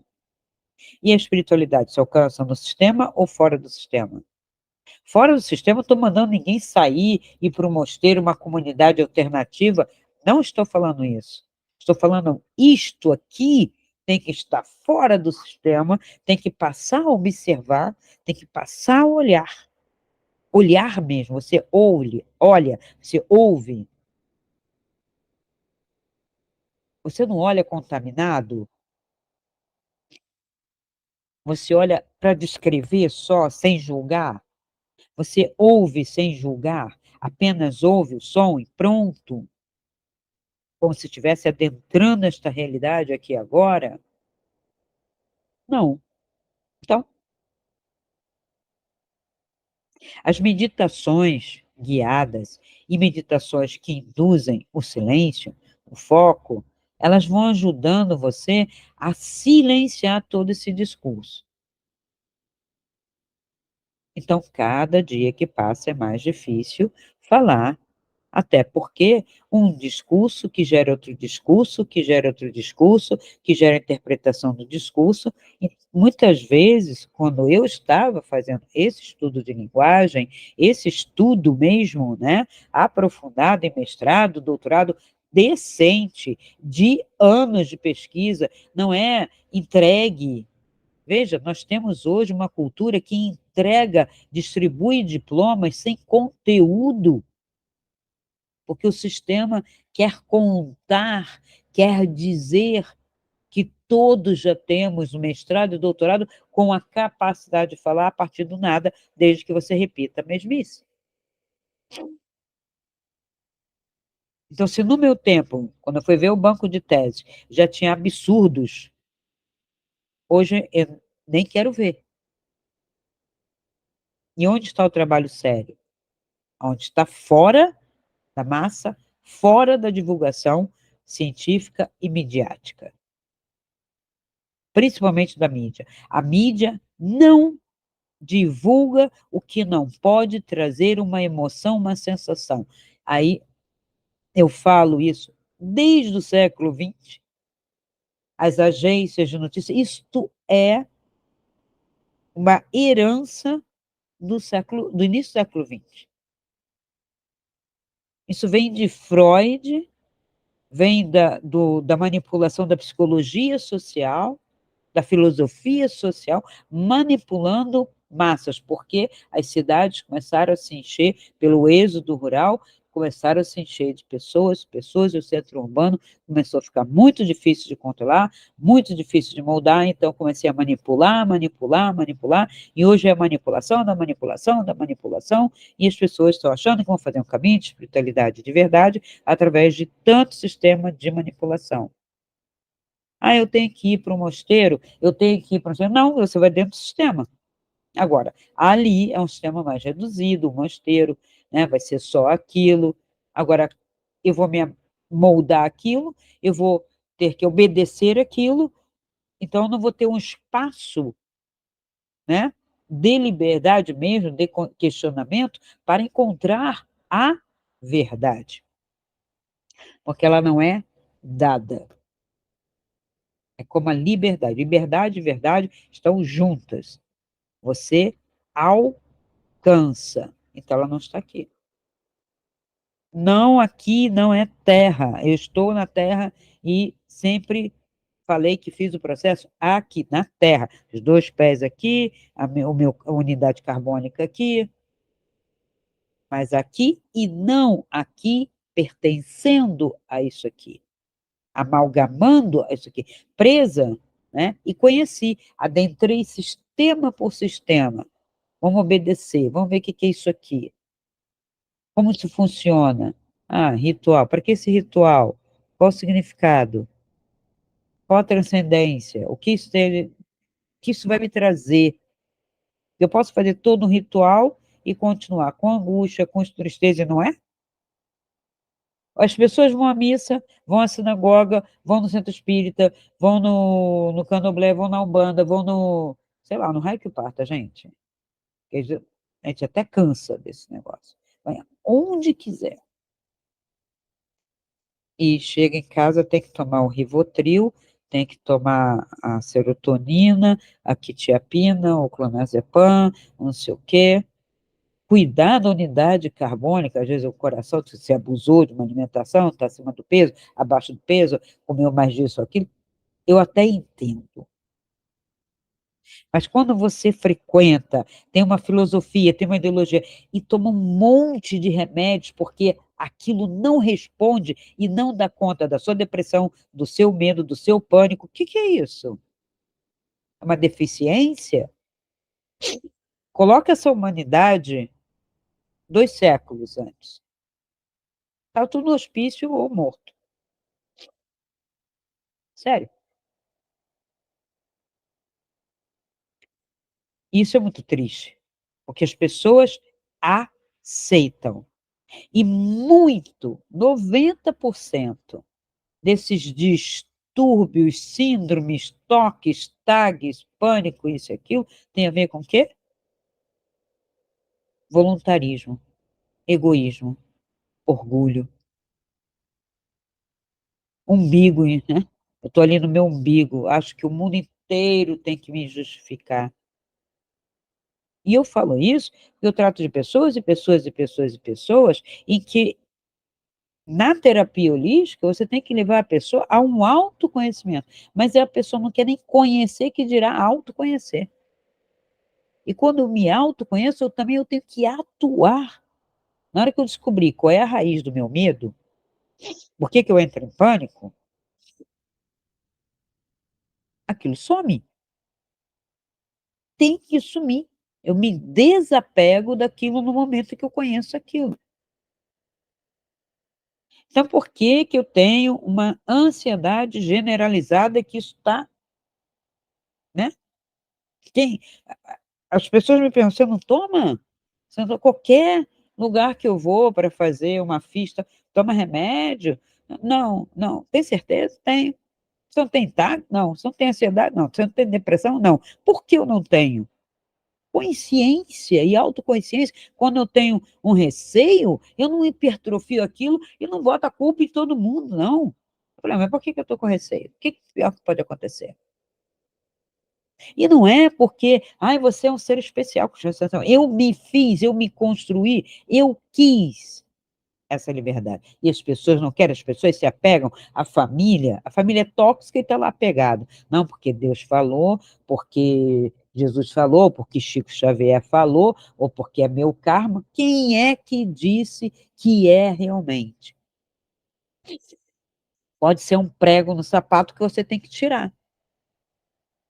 E a espiritualidade se alcança no sistema ou fora do sistema? Fora do sistema, estou mandando ninguém sair, ir para um mosteiro, uma comunidade alternativa. Não estou falando isso. Estou falando isto aqui tem que estar fora do sistema, tem que passar a observar, tem que passar a olhar. Olhar mesmo, você ouve, olha, você ouve. Você não olha contaminado, você olha para descrever só, sem julgar. Você ouve sem julgar, apenas ouve o som e pronto. Como se estivesse adentrando esta realidade aqui agora? Não. Então, as meditações guiadas e meditações que induzem o silêncio, o foco, elas vão ajudando você a silenciar todo esse discurso. Então, cada dia que passa é mais difícil falar. Até porque um discurso que gera outro discurso, que gera outro discurso, que gera interpretação do discurso. E muitas vezes, quando eu estava fazendo esse estudo de linguagem, esse estudo mesmo, né, aprofundado em mestrado, doutorado, decente, de anos de pesquisa, não é entregue. Veja, nós temos hoje uma cultura que entrega, distribui diplomas sem conteúdo, porque o sistema quer contar, quer dizer que todos já temos mestrado e doutorado com a capacidade de falar a partir do nada, desde que você repita a mesmice. Então, se no meu tempo, quando eu fui ver o banco de tese, já tinha absurdos, hoje eu nem quero ver. E onde está o trabalho sério? Onde está fora da massa, fora da divulgação científica e midiática, principalmente da mídia. A mídia não divulga o que não pode trazer uma emoção, uma sensação. Aí eu falo isso desde o século XX, as agências de notícias, isto é uma herança do início do século XX. Isso vem de Freud, vem da manipulação da psicologia social, da filosofia social, manipulando massas, porque as cidades começaram a se encher pelo êxodo rural, começaram a se encher de pessoas, pessoas, e o centro urbano começou a ficar muito difícil de controlar, muito difícil de moldar, então comecei a manipular, manipular, manipular, e hoje é a manipulação da manipulação da manipulação, e as pessoas estão achando que vão fazer um caminho de espiritualidade de verdade através de tanto sistema de manipulação. Ah, eu tenho que ir para o mosteiro, eu tenho que ir para o mosteiro. Não, você vai dentro do sistema. Agora, ali é um sistema mais reduzido, o mosteiro, né, vai ser só aquilo. Agora, eu vou me moldar aquilo, eu vou ter que obedecer aquilo, então eu não vou ter um espaço, né, de liberdade mesmo, de questionamento, para encontrar a verdade, porque ela não é dada. É como a liberdade. Liberdade e verdade estão juntas. Você alcança. Então, ela não está aqui. Não, aqui não é terra. Eu estou na terra e sempre falei que fiz o processo aqui, na Terra. Os 2 pés aqui, a unidade carbônica aqui, mas aqui e não aqui, pertencendo a isso aqui, amalgamando a isso aqui, presa, né? E conheci, adentrei sistema por sistema. Vamos obedecer, vamos ver o que é isso aqui. Como isso funciona? Ah, ritual. Para que esse ritual? Qual o significado? Qual a transcendência? O que isso vai me trazer? Eu posso fazer todo um ritual e continuar com angústia, com tristeza, não é? As pessoas vão à missa, vão à sinagoga, vão no centro espírita, vão no candomblé, vão na Umbanda, vão no, sei lá, no raio que parta, gente. A gente até cansa desse negócio. Vai onde quiser. E chega em casa, tem que tomar o Rivotril, tem que tomar a serotonina, a quetiapina, o clonazepam, não sei o quê. Cuidar da unidade carbônica, às vezes o coração, se você abusou de uma alimentação, está acima do peso, abaixo do peso, comeu mais disso ou aquilo, eu até entendo. Mas quando você frequenta, tem uma filosofia, tem uma ideologia, e toma um monte de remédios, porque aquilo não responde e não dá conta da sua depressão, do seu medo, do seu pânico, o que que é isso? É uma deficiência? Coloca essa humanidade 2 séculos antes. Está tudo no hospício ou morto. Sério. Isso é muito triste, porque as pessoas aceitam. E muito, 90% desses distúrbios, síndromes, toques, tags, pânico, isso e aquilo, tem a ver com o quê? Voluntarismo, egoísmo, orgulho, umbigo, né? Eu estou ali no meu umbigo, acho que o mundo inteiro tem que me justificar. E eu falo isso porque eu trato de pessoas e pessoas e pessoas e pessoas em que, na terapia holística, você tem que levar a pessoa a um autoconhecimento, mas a pessoa não quer nem conhecer, que dirá autoconhecer. E quando eu me autoconheço, eu tenho que atuar. Na hora que eu descobrir qual é a raiz do meu medo, por que que eu entro em pânico, aquilo some. Tem que sumir. Eu me desapego daquilo no momento que eu conheço aquilo. Então, por que que eu tenho uma ansiedade generalizada que isso está, né? Quem, as pessoas me perguntam, você não toma? Você não toma? Qualquer lugar que eu vou para fazer uma fiesta, toma remédio? Não, não. Tem certeza? Tenho. Você não tem TAG? Não. Você não tem ansiedade? Não. Você não tem depressão? Não. Por que eu não tenho? Consciência e autoconsciência. Quando eu tenho um receio, eu não hipertrofio aquilo e não boto a culpa em todo mundo, não. Eu falei, mas por que que eu estou com receio? O que que pior que pode acontecer? E não é porque, ai, você é um ser especial com gestação. Eu me fiz, eu me construí, eu quis essa liberdade. E as pessoas não querem, as pessoas se apegam à família, a família é tóxica e está lá apegado. Não, porque Deus falou, porque Jesus falou, porque Chico Xavier falou, ou porque é meu karma. Quem é que disse que é realmente? Pode ser um prego no sapato que você tem que tirar.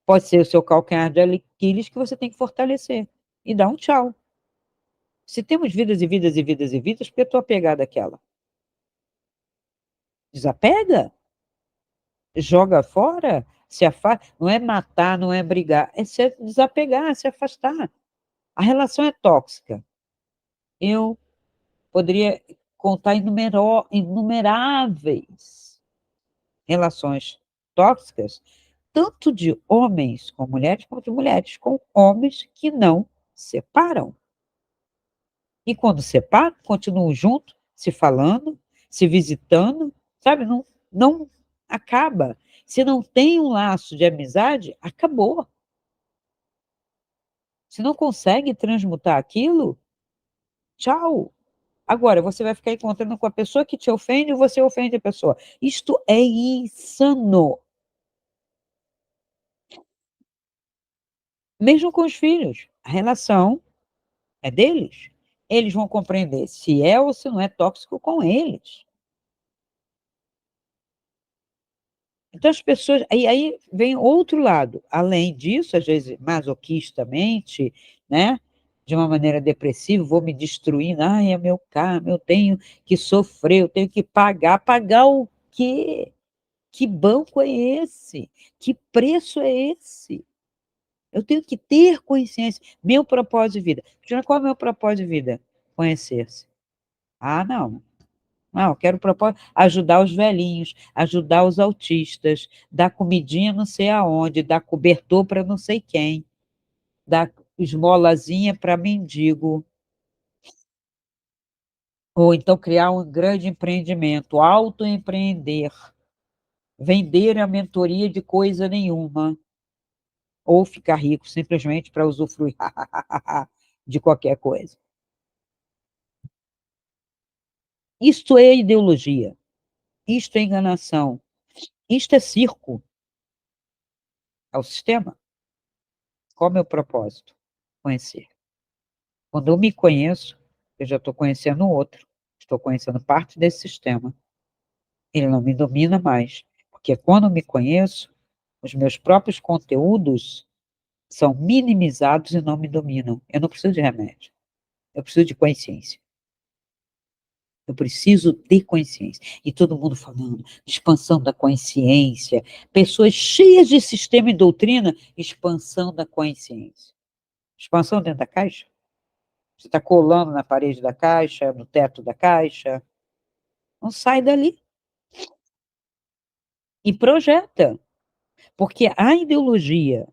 Pode ser o seu calcanhar de Aquiles que você tem que fortalecer. E dar um tchau. Se temos vidas e vidas e vidas e vidas, por que eu estou apegada àquela? Desapega, joga fora, se afasta. Não é matar, não é brigar, é se desapegar, se afastar. A relação é tóxica. Eu poderia contar inumeráveis relações tóxicas, tanto de homens com mulheres, quanto de mulheres com homens que não separam. E quando separam, continuam juntos, se falando, se visitando, sabe? Não, não acaba. Se não tem um laço de amizade, acabou. Se não consegue transmutar aquilo, tchau. Agora, você vai ficar encontrando com a pessoa que te ofende e você ofende a pessoa. Isto é insano. Mesmo com os filhos, a relação é deles. Eles vão compreender se é ou se não é tóxico com eles. Então as pessoas aí vem outro lado, além disso, às vezes masoquistamente, né, de uma maneira depressiva, vou me destruindo, "Ai, é meu karma, eu tenho que sofrer, eu tenho que pagar". Pagar o quê? Que banco é esse? Que preço é esse? Eu tenho que ter consciência. Meu propósito de vida. Juliana, qual é o meu propósito de vida? Conhecer-se. Ah, não. Não, eu quero propósito, ajudar os velhinhos, ajudar os autistas, dar comidinha não sei aonde, dar cobertor para não sei quem, dar esmolazinha para mendigo, ou então criar um grande empreendimento, autoempreender, vender a mentoria de coisa nenhuma, ou ficar rico simplesmente para usufruir de qualquer coisa. Isto é ideologia, isto é enganação, isto é circo ao sistema. Qual é o meu propósito? Conhecer. Quando eu me conheço, eu já estou conhecendo o outro, estou conhecendo parte desse sistema. Ele não me domina mais, porque quando eu me conheço, os meus próprios conteúdos são minimizados e não me dominam. Eu não preciso de remédio, eu preciso de consciência. Eu preciso ter consciência. E todo mundo falando de expansão da consciência, pessoas cheias de sistema e doutrina, expansão da consciência. Expansão dentro da caixa? Você está colando na parede da caixa, no teto da caixa? Não sai dali. E projeta. Porque a ideologia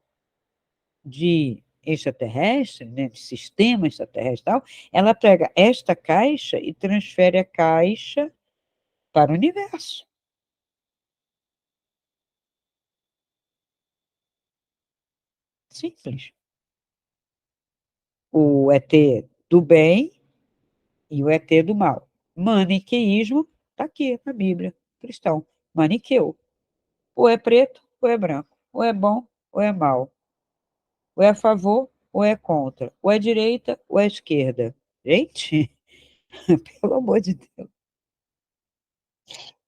de extraterrestre, né, de sistema extraterrestre, tal, ela pega esta caixa e transfere a caixa para o universo. Simples. O ET do bem e o ET do mal. Maniqueísmo está aqui na Bíblia, cristão. Maniqueu. Ou é preto ou é branco. Ou é bom ou é mal. Ou é a favor ou é contra. Ou é direita ou é esquerda. Gente, pelo amor de Deus.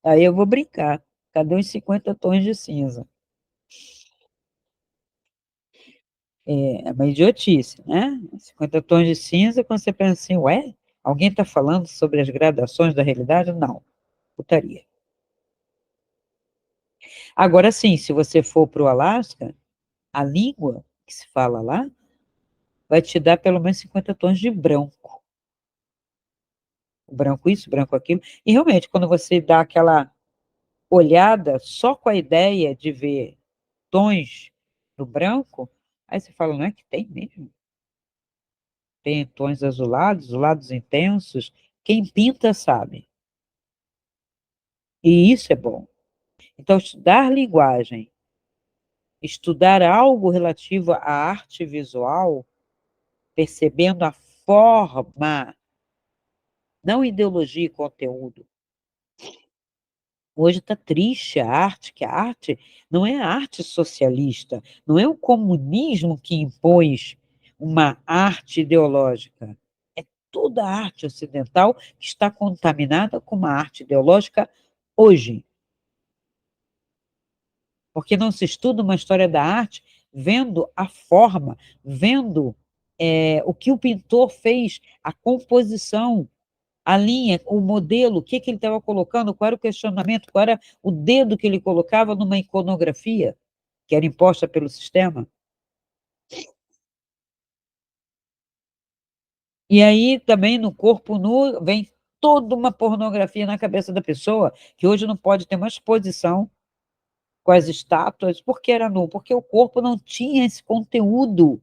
Aí eu vou brincar. Cadê os 50 tons de cinza? É uma idiotice, né? 50 tons de cinza, quando você pensa assim, ué, alguém está falando sobre as gradações da realidade? Não, putaria. Agora sim, se você for para o Alasca, a língua que se fala lá vai te dar pelo menos 50 tons de branco. Branco isso, branco aquilo. E realmente, quando você dá aquela olhada só com a ideia de ver tons do branco, aí você fala, não é que tem mesmo? Tem tons azulados, azulados intensos. Quem pinta sabe. E isso é bom. Então, estudar linguagem, estudar algo relativo à arte visual, percebendo a forma, não ideologia e conteúdo. Hoje está triste a arte, que a arte não é a arte socialista, não é o comunismo que impôs uma arte ideológica. É toda a arte ocidental que está contaminada com uma arte ideológica hoje. Porque não se estuda uma história da arte vendo a forma, vendo o que o pintor fez, a composição, a linha, o modelo, o que, que ele estava colocando, qual era o questionamento, qual era o dedo que ele colocava numa iconografia que era imposta pelo sistema. E aí também no corpo nu vem toda uma pornografia na cabeça da pessoa, que hoje não pode ter uma exposição com as estátuas, porque era nu, porque o corpo não tinha esse conteúdo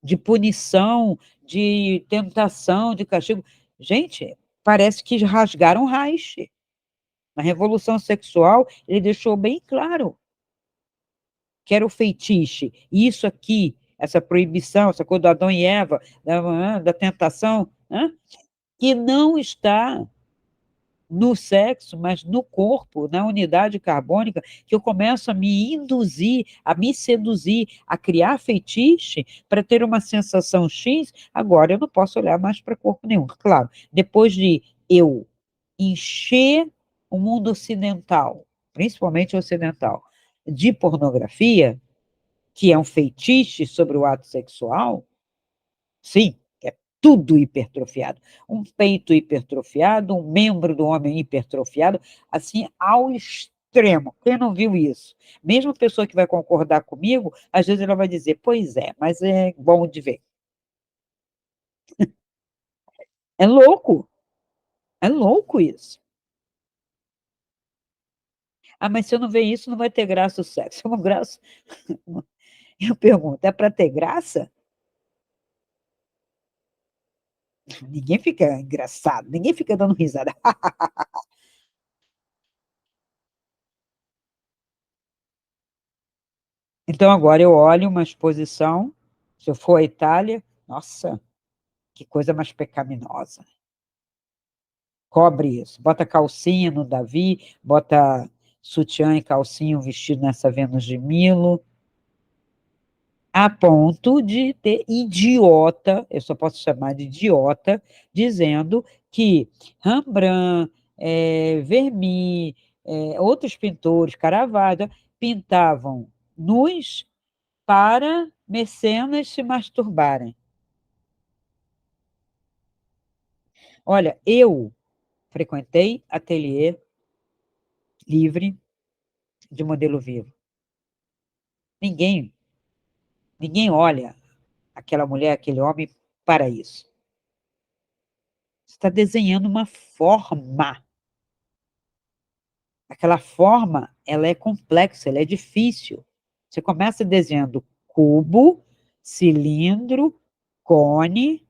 de punição, de tentação, de castigo. Gente, parece que rasgaram o Reich. Na Revolução Sexual, ele deixou bem claro que era o feitiço. Isso aqui, essa proibição, essa coisa do Adão e Eva, da tentação, né? Que não está no sexo, mas no corpo, na unidade carbônica, que eu começo a me induzir, a me seduzir, a criar feitiço para ter uma sensação X. Agora eu não posso olhar mais para corpo nenhum. Claro, depois de eu encher o mundo ocidental, principalmente ocidental, de pornografia, que é um feitiço sobre o ato sexual, sim, é tudo hipertrofiado. Um peito hipertrofiado, um membro do homem hipertrofiado, assim, ao extremo. Quem não viu isso? Mesmo a pessoa que vai concordar comigo, às vezes ela vai dizer, pois é, mas é bom de ver. É louco isso. Ah, mas se eu não ver isso, não vai ter graça o sexo. É uma graça. Eu pergunto, é para ter graça? Ninguém fica engraçado, ninguém fica dando risada. Então agora eu olho uma exposição, se eu for à Itália, nossa, que coisa mais pecaminosa. Cobre isso. Bota calcinha no Davi, bota sutiã e calcinha, um vestido nessa Vênus de Milo, a ponto de ter idiota, eu só posso chamar de idiota, dizendo que Rembrandt, Vermeer, outros pintores, Caravaggio, pintavam nus para mecenas se masturbarem. Olha, eu frequentei ateliê livre de modelo vivo. Ninguém, ninguém olha aquela mulher, aquele homem para isso. Você está desenhando uma forma. Aquela forma, ela é complexa, ela é difícil. Você começa desenhando cubo, cilindro, cone,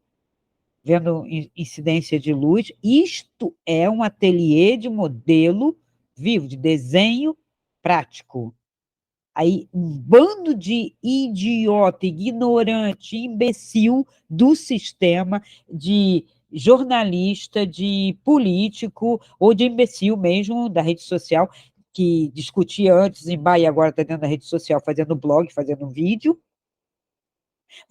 vendo incidência de luz. Isto é um ateliê de modelo vivo, de desenho prático. Aí, um bando de idiota, ignorante, imbecil do sistema, de jornalista, de político, ou de imbecil mesmo da rede social, que discutia antes em bar e agora está dentro da rede social fazendo blog, fazendo vídeo,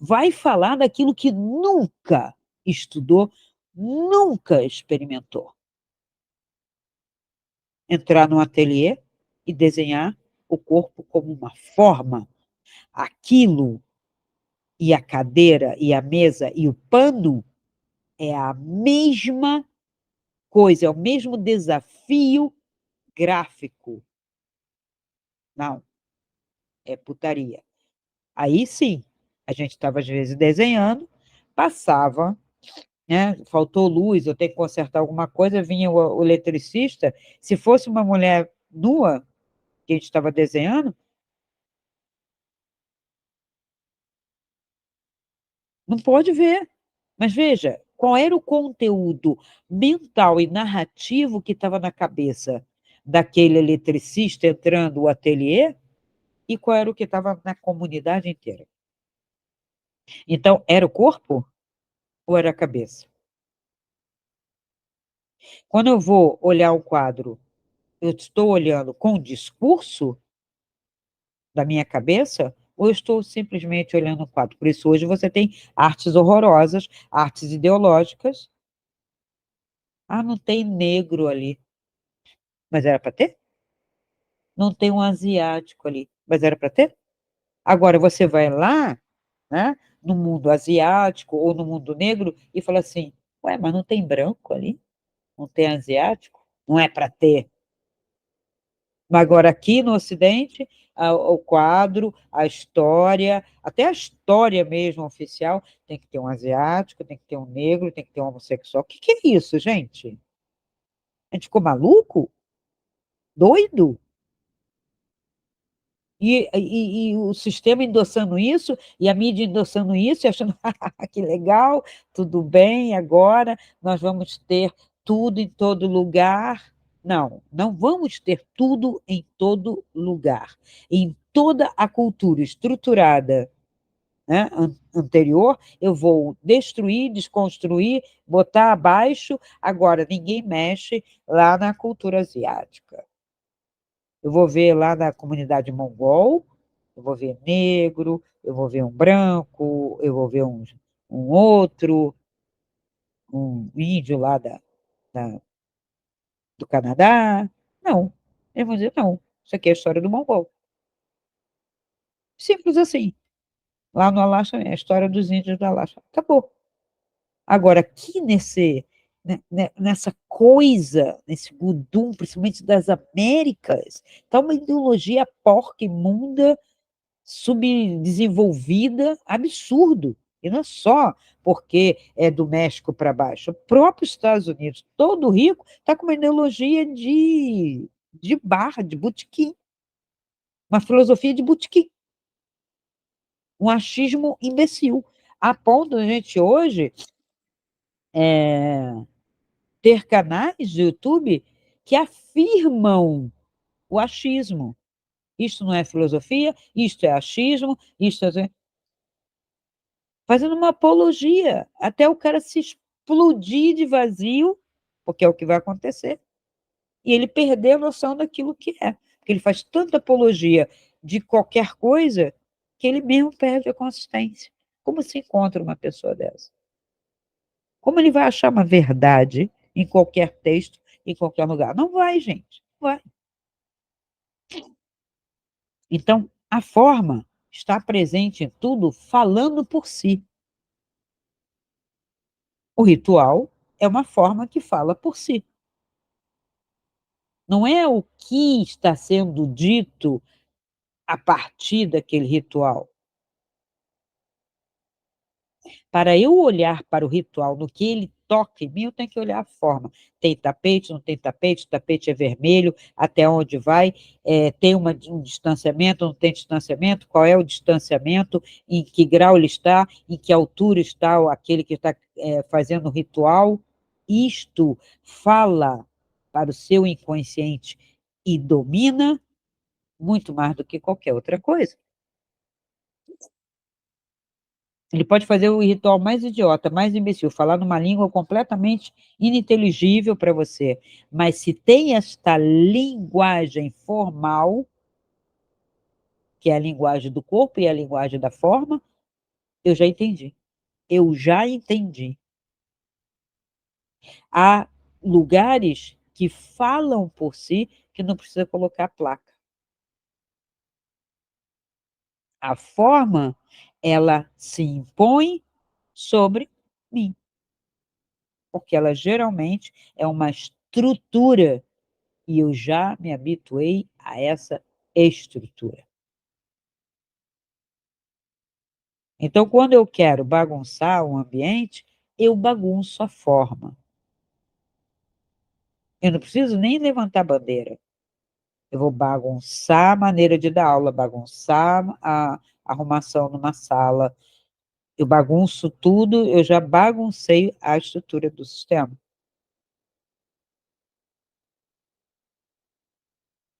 vai falar daquilo que nunca estudou, nunca experimentou. Entrar no ateliê e desenhar o corpo como uma forma. Aquilo e a cadeira e a mesa e o pano é a mesma coisa, é o mesmo desafio gráfico. Não, é putaria. Aí sim, a gente estava às vezes desenhando, passava, né? Faltou luz, eu tenho que consertar alguma coisa, vinha o eletricista. Se fosse uma mulher nua que a gente estava desenhando, não pode ver. Mas veja, qual era o conteúdo mental e narrativo que estava na cabeça daquele eletricista entrando no ateliê e qual era o que estava na comunidade inteira. Então, era o corpo ou era a cabeça? Quando eu vou olhar um quadro, eu estou olhando com o discurso da minha cabeça ou eu estou simplesmente olhando o quadro? Por isso, hoje você tem artes horrorosas, artes ideológicas. Ah, não tem negro ali. Mas era para ter? Não tem um asiático ali. Mas era para ter? Agora, você vai lá, né, no mundo asiático ou no mundo negro e fala assim, ué, mas não tem branco ali? Não tem asiático? Não é para ter. Mas agora, aqui no Ocidente, o quadro, a história, até a história mesmo oficial, tem que ter um asiático, tem que ter um negro, tem que ter um homossexual. O que é isso, gente? A gente ficou maluco? Doido? E o sistema endossando isso, e a mídia endossando isso, e achando que legal, tudo bem, agora nós vamos ter tudo em todo lugar. Não, não vamos ter tudo em todo lugar. Em toda a cultura estruturada né, anterior, eu vou destruir, desconstruir, botar abaixo. Agora, ninguém mexe lá na cultura asiática. Eu vou ver lá na comunidade mongol, eu vou ver negro, eu vou ver um branco, eu vou ver um outro, um índio lá do Canadá. Não. Eles vão dizer, não, isso aqui é a história do mongol. Simples assim. Lá no Alasca, é a história dos índios do Alasca. Acabou. Agora, aqui nessa coisa, nesse gudum, principalmente das Américas, está uma ideologia porca, imunda, subdesenvolvida, absurdo. E não é só porque é do México para baixo. O próprio Estados Unidos, todo rico, está com uma ideologia de barra, de botequim, uma filosofia de botequim, um achismo imbecil, a ponto de a gente hoje ter canais do YouTube que afirmam o achismo. Isto não é filosofia, isto é achismo, isto é fazendo uma apologia, até o cara se explodir de vazio, porque é o que vai acontecer, e ele perder a noção daquilo que é. Porque ele faz tanta apologia de qualquer coisa que ele mesmo perde a consistência. Como se encontra uma pessoa dessa? Como ele vai achar uma verdade em qualquer texto, em qualquer lugar? Não vai, gente. Não vai. Então, a forma está presente em tudo, falando por si. O ritual é uma forma que fala por si. Não é o que está sendo dito a partir daquele ritual. Para eu olhar para o ritual, no que ele toca em mim, eu tenho que olhar a forma. Tem tapete, não tem tapete, o tapete é vermelho, até onde vai, tem um distanciamento, não tem distanciamento, qual é o distanciamento, em que grau ele está, em que altura está aquele que está fazendo o ritual. Isto fala para o seu inconsciente e domina muito mais do que qualquer outra coisa. Ele pode fazer o ritual mais idiota, mais imbecil, falar numa língua completamente ininteligível para você, mas se tem esta linguagem formal, que é a linguagem do corpo e a linguagem da forma, eu já entendi. Eu já entendi. Há lugares que falam por si que não precisa colocar placa. A forma, ela se impõe sobre mim, porque ela geralmente é uma estrutura e eu já me habituei a essa estrutura. Então, quando eu quero bagunçar um ambiente, eu bagunço a forma. Eu não preciso nem levantar bandeira. Eu vou bagunçar a maneira de dar aula, bagunçar a arrumação numa sala. Eu bagunço tudo, eu já baguncei a estrutura do sistema.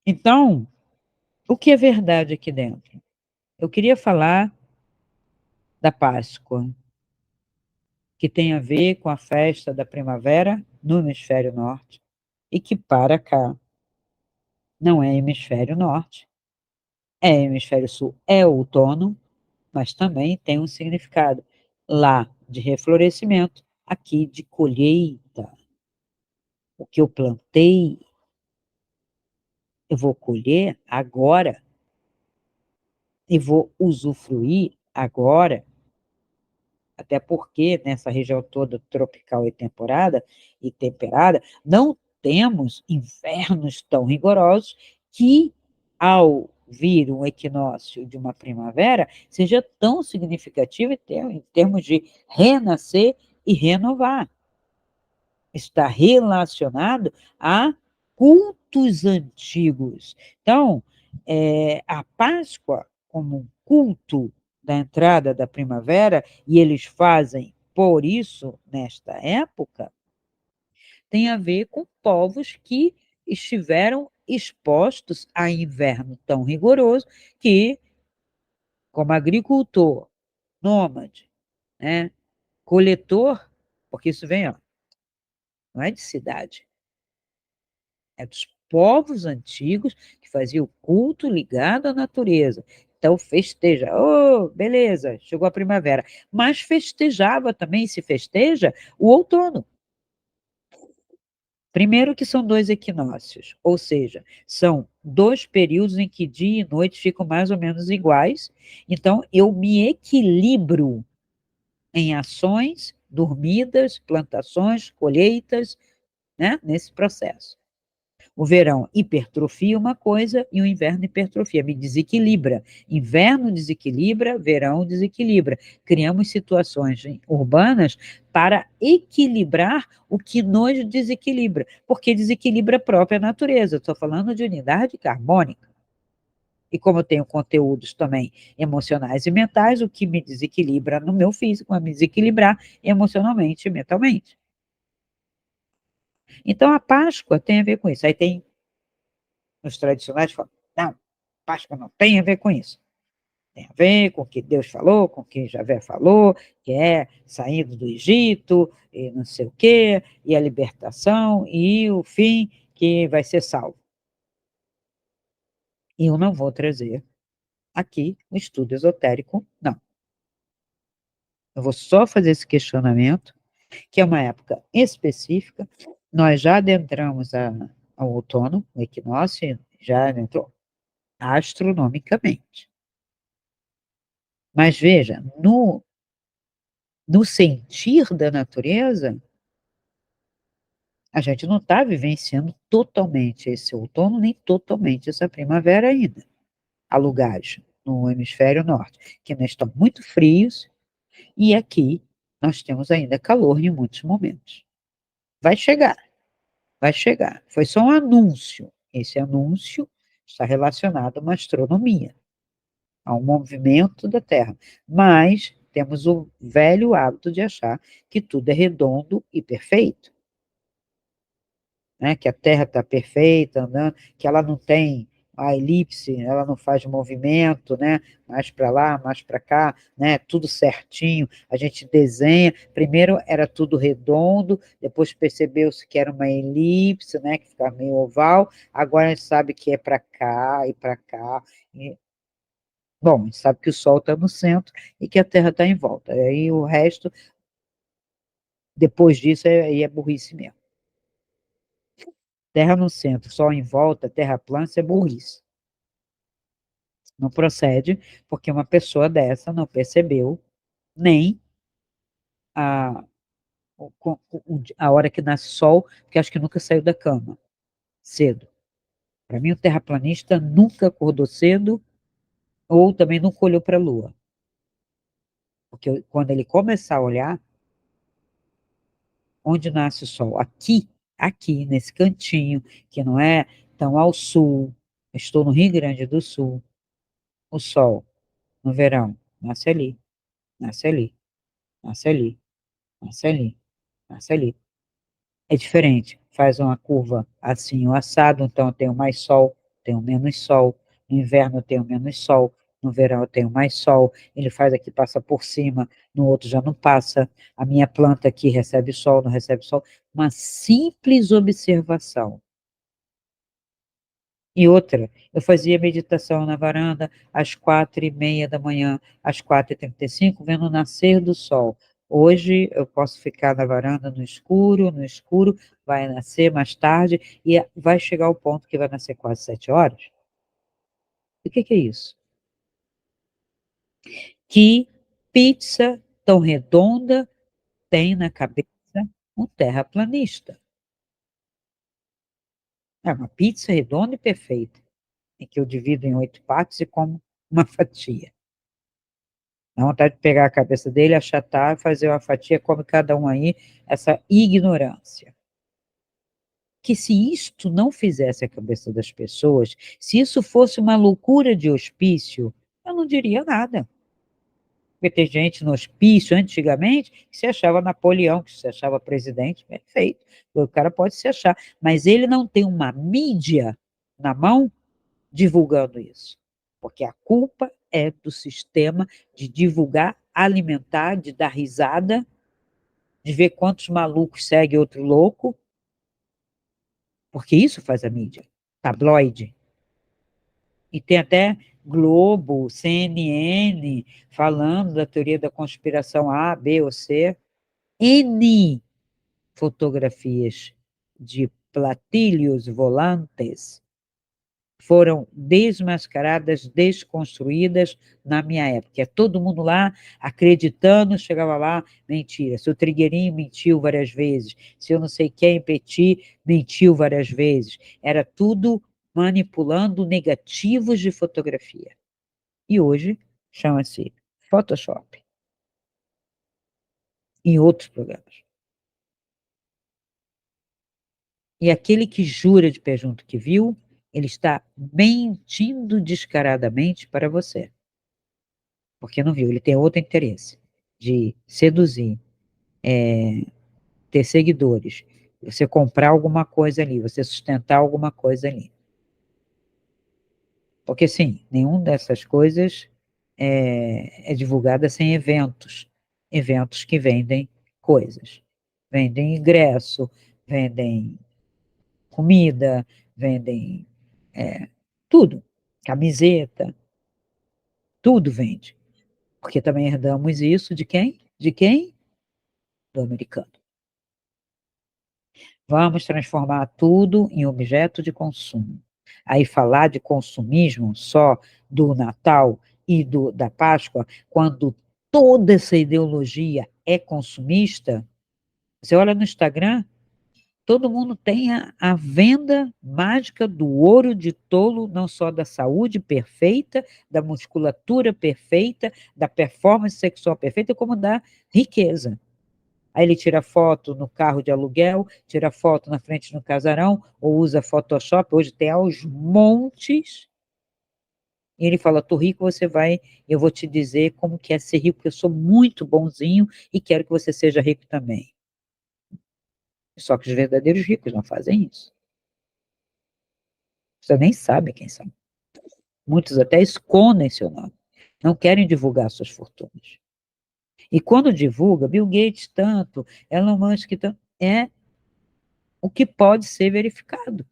Então, o que é verdade aqui dentro? Eu queria falar da Páscoa, que tem a ver com a festa da primavera no hemisfério norte, e que para cá não é hemisfério norte, é hemisfério sul, é outono, mas também tem um significado lá de reflorescimento, aqui de colheita. O que eu plantei, eu vou colher agora e vou usufruir agora, até porque nessa região toda tropical e temperada, não temos invernos tão rigorosos que, ao vir um equinócio de uma primavera, seja tão significativo em termos de renascer e renovar. Está relacionado a cultos antigos. Então, a Páscoa, como um culto da entrada da primavera, e eles fazem por isso nesta época, tem a ver com povos que estiveram expostos a inverno tão rigoroso que, como agricultor, nômade, né? Coletor, porque isso vem, ó, não é de cidade, é dos povos antigos que faziam culto ligado à natureza. Então, festeja, oh, beleza, chegou a primavera, mas festejava também, se festeja, o outono. Primeiro que são dois equinócios, ou seja, são dois períodos em que dia e noite ficam mais ou menos iguais, então eu me equilibro em ações, dormidas, plantações, colheitas, né, nesse processo. O verão hipertrofia uma coisa e o inverno hipertrofia, me desequilibra. Inverno desequilibra, verão desequilibra. Criamos situações urbanas para equilibrar o que nos desequilibra, porque desequilibra a própria natureza. Estou falando de unidade carbônica. E como eu tenho conteúdos também emocionais e mentais, o que me desequilibra no meu físico vai me desequilibrar emocionalmente e mentalmente. Então, a Páscoa tem a ver com isso. Aí tem os tradicionais falam, não, Páscoa não tem a ver com isso. Tem a ver com o que Deus falou, com o que Javé falou, que é saindo do Egito, e não sei o quê, e a libertação, e o fim que vai ser salvo. E eu não vou trazer aqui um estudo esotérico, não. Eu vou só fazer esse questionamento, que é uma época específica. Nós já adentramos ao outono, o equinócio, já adentrou astronomicamente. Mas veja, no sentir da natureza, a gente não está vivenciando totalmente esse outono, nem totalmente essa primavera ainda. Há lugares no hemisfério norte que ainda estão muito frios, e aqui nós temos ainda calor em muitos momentos. Vai chegar, vai chegar. Foi só um anúncio. Esse anúncio está relacionado a uma astronomia, a um movimento da Terra. Mas temos o velho hábito de achar que tudo é redondo e perfeito, né? Que a Terra está perfeita, andando, que ela não tem a elipse, ela não faz movimento, né? Mais para lá, mais para cá, né? Tudo certinho. A gente desenha. Primeiro era tudo redondo, depois percebeu-se que era uma elipse, né? Que ficava meio oval. Agora a gente sabe que é para cá e para cá. Bom, a gente sabe que o Sol está no centro e que a Terra está em volta. E aí o resto, depois disso, aí é burrice mesmo. Terra no centro, Sol em volta, Terra plana, isso é burrice. Não procede, porque uma pessoa dessa não percebeu nem a, a hora que nasce Sol, porque acho que nunca saiu da cama cedo. Para mim, o terraplanista nunca acordou cedo ou também nunca olhou para a Lua. Porque quando ele começar a olhar, onde nasce o Sol? Aqui, nesse cantinho, que não é tão ao sul. Estou no Rio Grande do Sul. O Sol, no verão, nasce ali, nasce ali, nasce ali, nasce ali, nasce ali. É diferente, faz uma curva assim, o assado, então eu tenho mais sol, tenho menos sol. No inverno eu tenho menos sol, no verão eu tenho mais sol. Ele faz aqui, passa por cima, no outro já não passa. A minha planta aqui recebe sol, não recebe sol. Uma simples observação. E outra, eu fazia meditação na varanda às 4h30 da manhã, às 4h35, vendo o nascer do sol. Hoje eu posso ficar na varanda no escuro, vai nascer mais tarde e vai chegar ao ponto que vai nascer quase 7 horas. O que é isso? Que pizza tão redonda tem na cabeça um terraplanista? É uma pizza redonda e perfeita, em que eu divido em 8 partes e como uma fatia. Dá vontade de pegar a cabeça dele, achatar, fazer uma fatia, come cada um aí, essa ignorância. Que se isto não fizesse a cabeça das pessoas, se isso fosse uma loucura de hospício, eu não diria nada. Porque tem gente no hospício, antigamente, que se achava Napoleão, que se achava presidente, perfeito. O cara pode se achar, mas ele não tem uma mídia na mão divulgando isso. Porque a culpa é do sistema de divulgar alimentar, de dar risada, de ver quantos malucos segue outro louco, porque isso faz a mídia, tabloide. E tem até Globo, CNN, falando da teoria da conspiração A, B ou C. N fotografias de platílios volantes foram desmascaradas, desconstruídas na minha época. É todo mundo lá acreditando, chegava lá, mentira. Se o Trigueirinho mentiu várias vezes, se eu não sei quem, Petit, mentiu várias vezes. Era tudo manipulando negativos de fotografia. E hoje chama-se Photoshop. Em outros programas. E aquele que jura de pé junto que viu, ele está mentindo descaradamente para você. Porque não viu, ele tem outro interesse de seduzir, ter seguidores, você comprar alguma coisa ali, você sustentar alguma coisa ali. Porque, sim, nenhuma dessas coisas é divulgada sem eventos. Eventos que vendem coisas. Vendem ingresso, vendem comida, vendem tudo. Camiseta, tudo vende. Porque também herdamos isso de quem? De quem? Do americano. Vamos transformar tudo em objeto de consumo. Aí falar de consumismo só do Natal e da Páscoa, quando toda essa ideologia é consumista, você olha no Instagram, todo mundo tem a venda mágica do ouro de tolo, não só da saúde perfeita, da musculatura perfeita, da performance sexual perfeita, como da riqueza. Aí ele tira foto no carro de aluguel, tira foto na frente do casarão, ou usa Photoshop, hoje tem aos montes, e ele fala, tô rico, eu vou te dizer como que é ser rico, porque eu sou muito bonzinho e quero que você seja rico também. Só que os verdadeiros ricos não fazem isso. Você nem sabe quem são. Muitos até escondem seu nome. Não querem divulgar suas fortunas. E quando divulga, Bill Gates tanto, Elon Musk tanto, é o que pode ser verificado.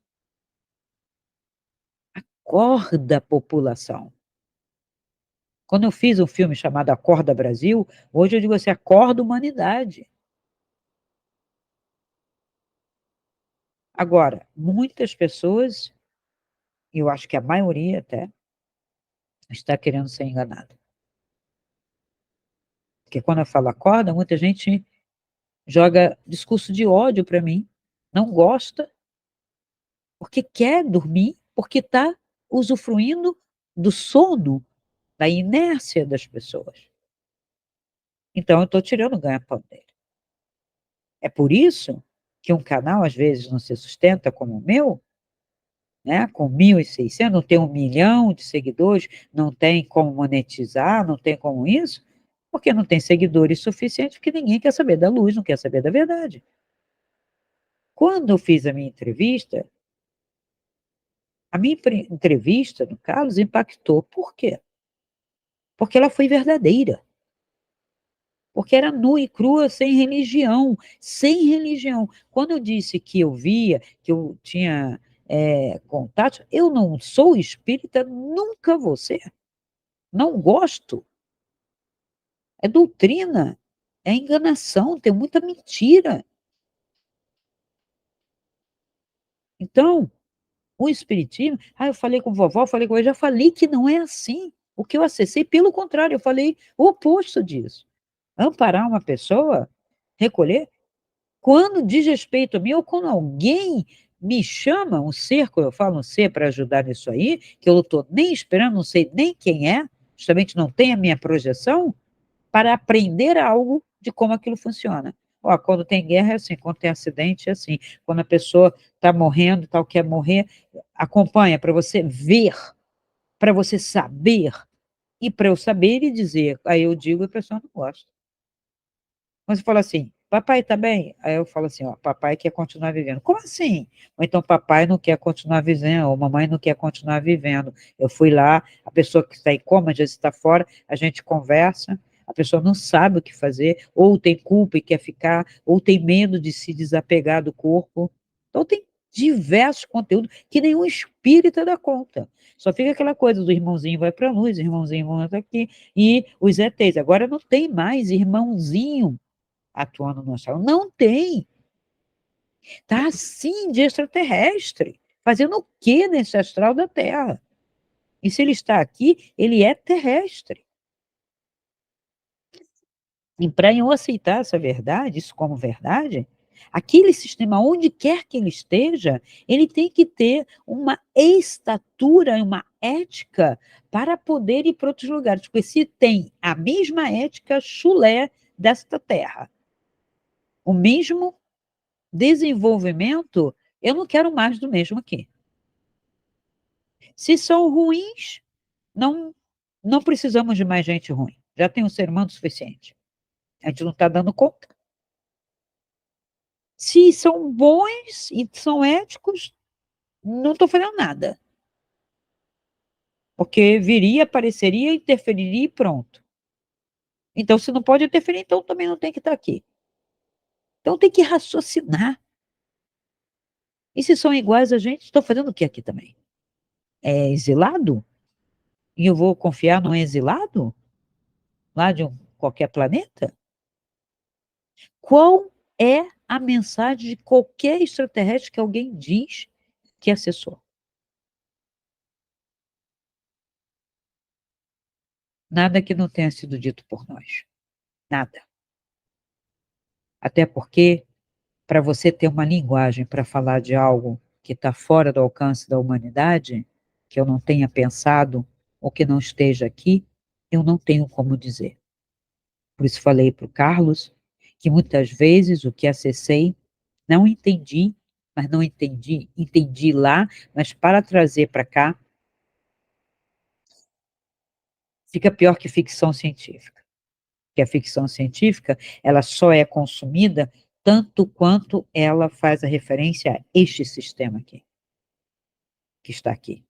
Acorda a população. Quando eu fiz um filme chamado Acorda Brasil, hoje eu digo assim, acorda humanidade. Agora, muitas pessoas, eu acho que a maioria até, está querendo ser enganada. Porque quando eu falo acorda, muita gente joga discurso de ódio para mim, não gosta, porque quer dormir, porque está usufruindo do sono, da inércia das pessoas. Então, eu estou tirando o ganha-pão dele. É por isso que um canal, às vezes, não se sustenta como o meu, né? Com 1.600, não tem 1 milhão de seguidores, não tem como monetizar, não tem como isso, porque não tem seguidores suficientes, porque ninguém quer saber da luz, não quer saber da verdade. Quando eu fiz a minha entrevista no Carlos impactou. Por quê? Porque ela foi verdadeira. Porque era nua e crua, sem religião. Sem religião. Quando eu disse que eu via, que eu tinha contato, eu não sou espírita, nunca vou ser. Não gosto. É doutrina, é enganação, tem muita mentira. Então, o espiritismo, eu falei com vovó, falei com eu já falei que não é assim. O que eu acessei, pelo contrário, eu falei o oposto disso. Amparar uma pessoa, recolher, quando diz respeito a mim, ou quando alguém me chama, um ser, quando eu falo um ser para ajudar nisso aí, que eu não estou nem esperando, não sei nem quem é, justamente não tem a minha projeção, para aprender algo de como aquilo funciona. Ó, quando tem guerra é assim, quando tem acidente é assim, quando a pessoa está morrendo, tal, quer morrer, acompanha para você ver, para você saber, e para eu saber e dizer. Aí eu digo e a pessoa não gosta. Quando você fala assim, papai está bem? Aí eu falo assim, ó, papai quer continuar vivendo. Como assim? Ou então papai não quer continuar vivendo, ou mamãe não quer continuar vivendo. Eu fui lá, a pessoa que está em coma já está fora, a gente conversa, A pessoa não sabe o que fazer, ou tem culpa e quer ficar, ou tem medo de se desapegar do corpo. Então, tem diversos conteúdos que nenhum espírita dá conta. Só fica aquela coisa do irmãozinho vai para a luz, irmãozinho vai aqui, e os ETs. Agora não tem mais irmãozinho atuando no astral. Não tem. Está assim de extraterrestre. Fazendo o que nesse astral da Terra? E se ele está aqui, ele é terrestre. E para eu aceitar essa verdade, isso como verdade, aquele sistema, onde quer que ele esteja, ele tem que ter uma estatura, uma ética para poder ir para outros lugares. Porque se tem a mesma ética chulé desta terra, o mesmo desenvolvimento, eu não quero mais do mesmo aqui. Se são ruins, não, não precisamos de mais gente ruim. Já tem um ser humano suficiente. A gente não está dando conta. Se são bons e são éticos, não estou fazendo nada. Porque viria, apareceria, interferiria e pronto. Então, se não pode interferir, então também não tem que estar aqui. Então, tem que raciocinar. E se são iguais a gente, estou fazendo o que aqui também? É exilado? E eu vou confiar num exilado? Lá de qualquer planeta? Qual é a mensagem de qualquer extraterrestre que alguém diz que acessou? Nada que não tenha sido dito por nós. Nada. Até porque, para você ter uma linguagem para falar de algo que está fora do alcance da humanidade, que eu não tenha pensado ou que não esteja aqui, eu não tenho como dizer. Por isso falei para o Carlos que muitas vezes o que acessei não entendi, mas não entendi, entendi lá, mas para trazer para cá, fica pior que ficção científica. Porque a ficção científica, ela só é consumida tanto quanto ela faz a referência a este sistema aqui, que está aqui.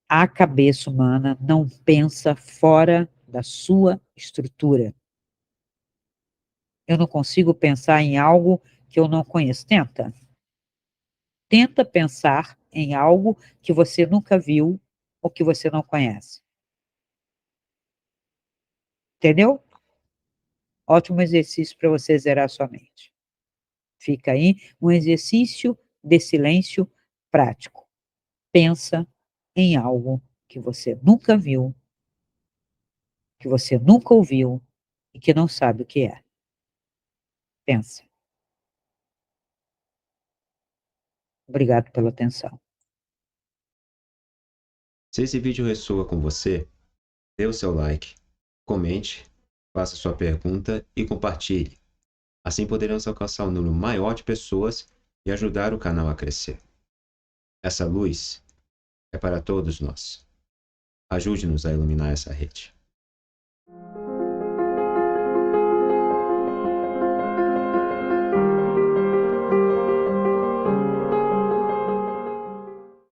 A cabeça humana não pensa fora da sua estrutura. Eu não consigo pensar em algo que eu não conheço. Tenta. Tenta pensar em algo que você nunca viu ou que você não conhece. Entendeu? Ótimo exercício para você zerar sua mente. Fica aí um exercício de silêncio prático. Pensa em algo que você nunca viu, que você nunca ouviu e que não sabe o que é. Pensa. Obrigado pela atenção. Se esse vídeo ressoa com você, dê o seu like, comente, faça sua pergunta e compartilhe. Assim poderemos alcançar um número maior de pessoas e ajudar o canal a crescer. Essa luz é para todos nós. Ajude-nos a iluminar essa rede.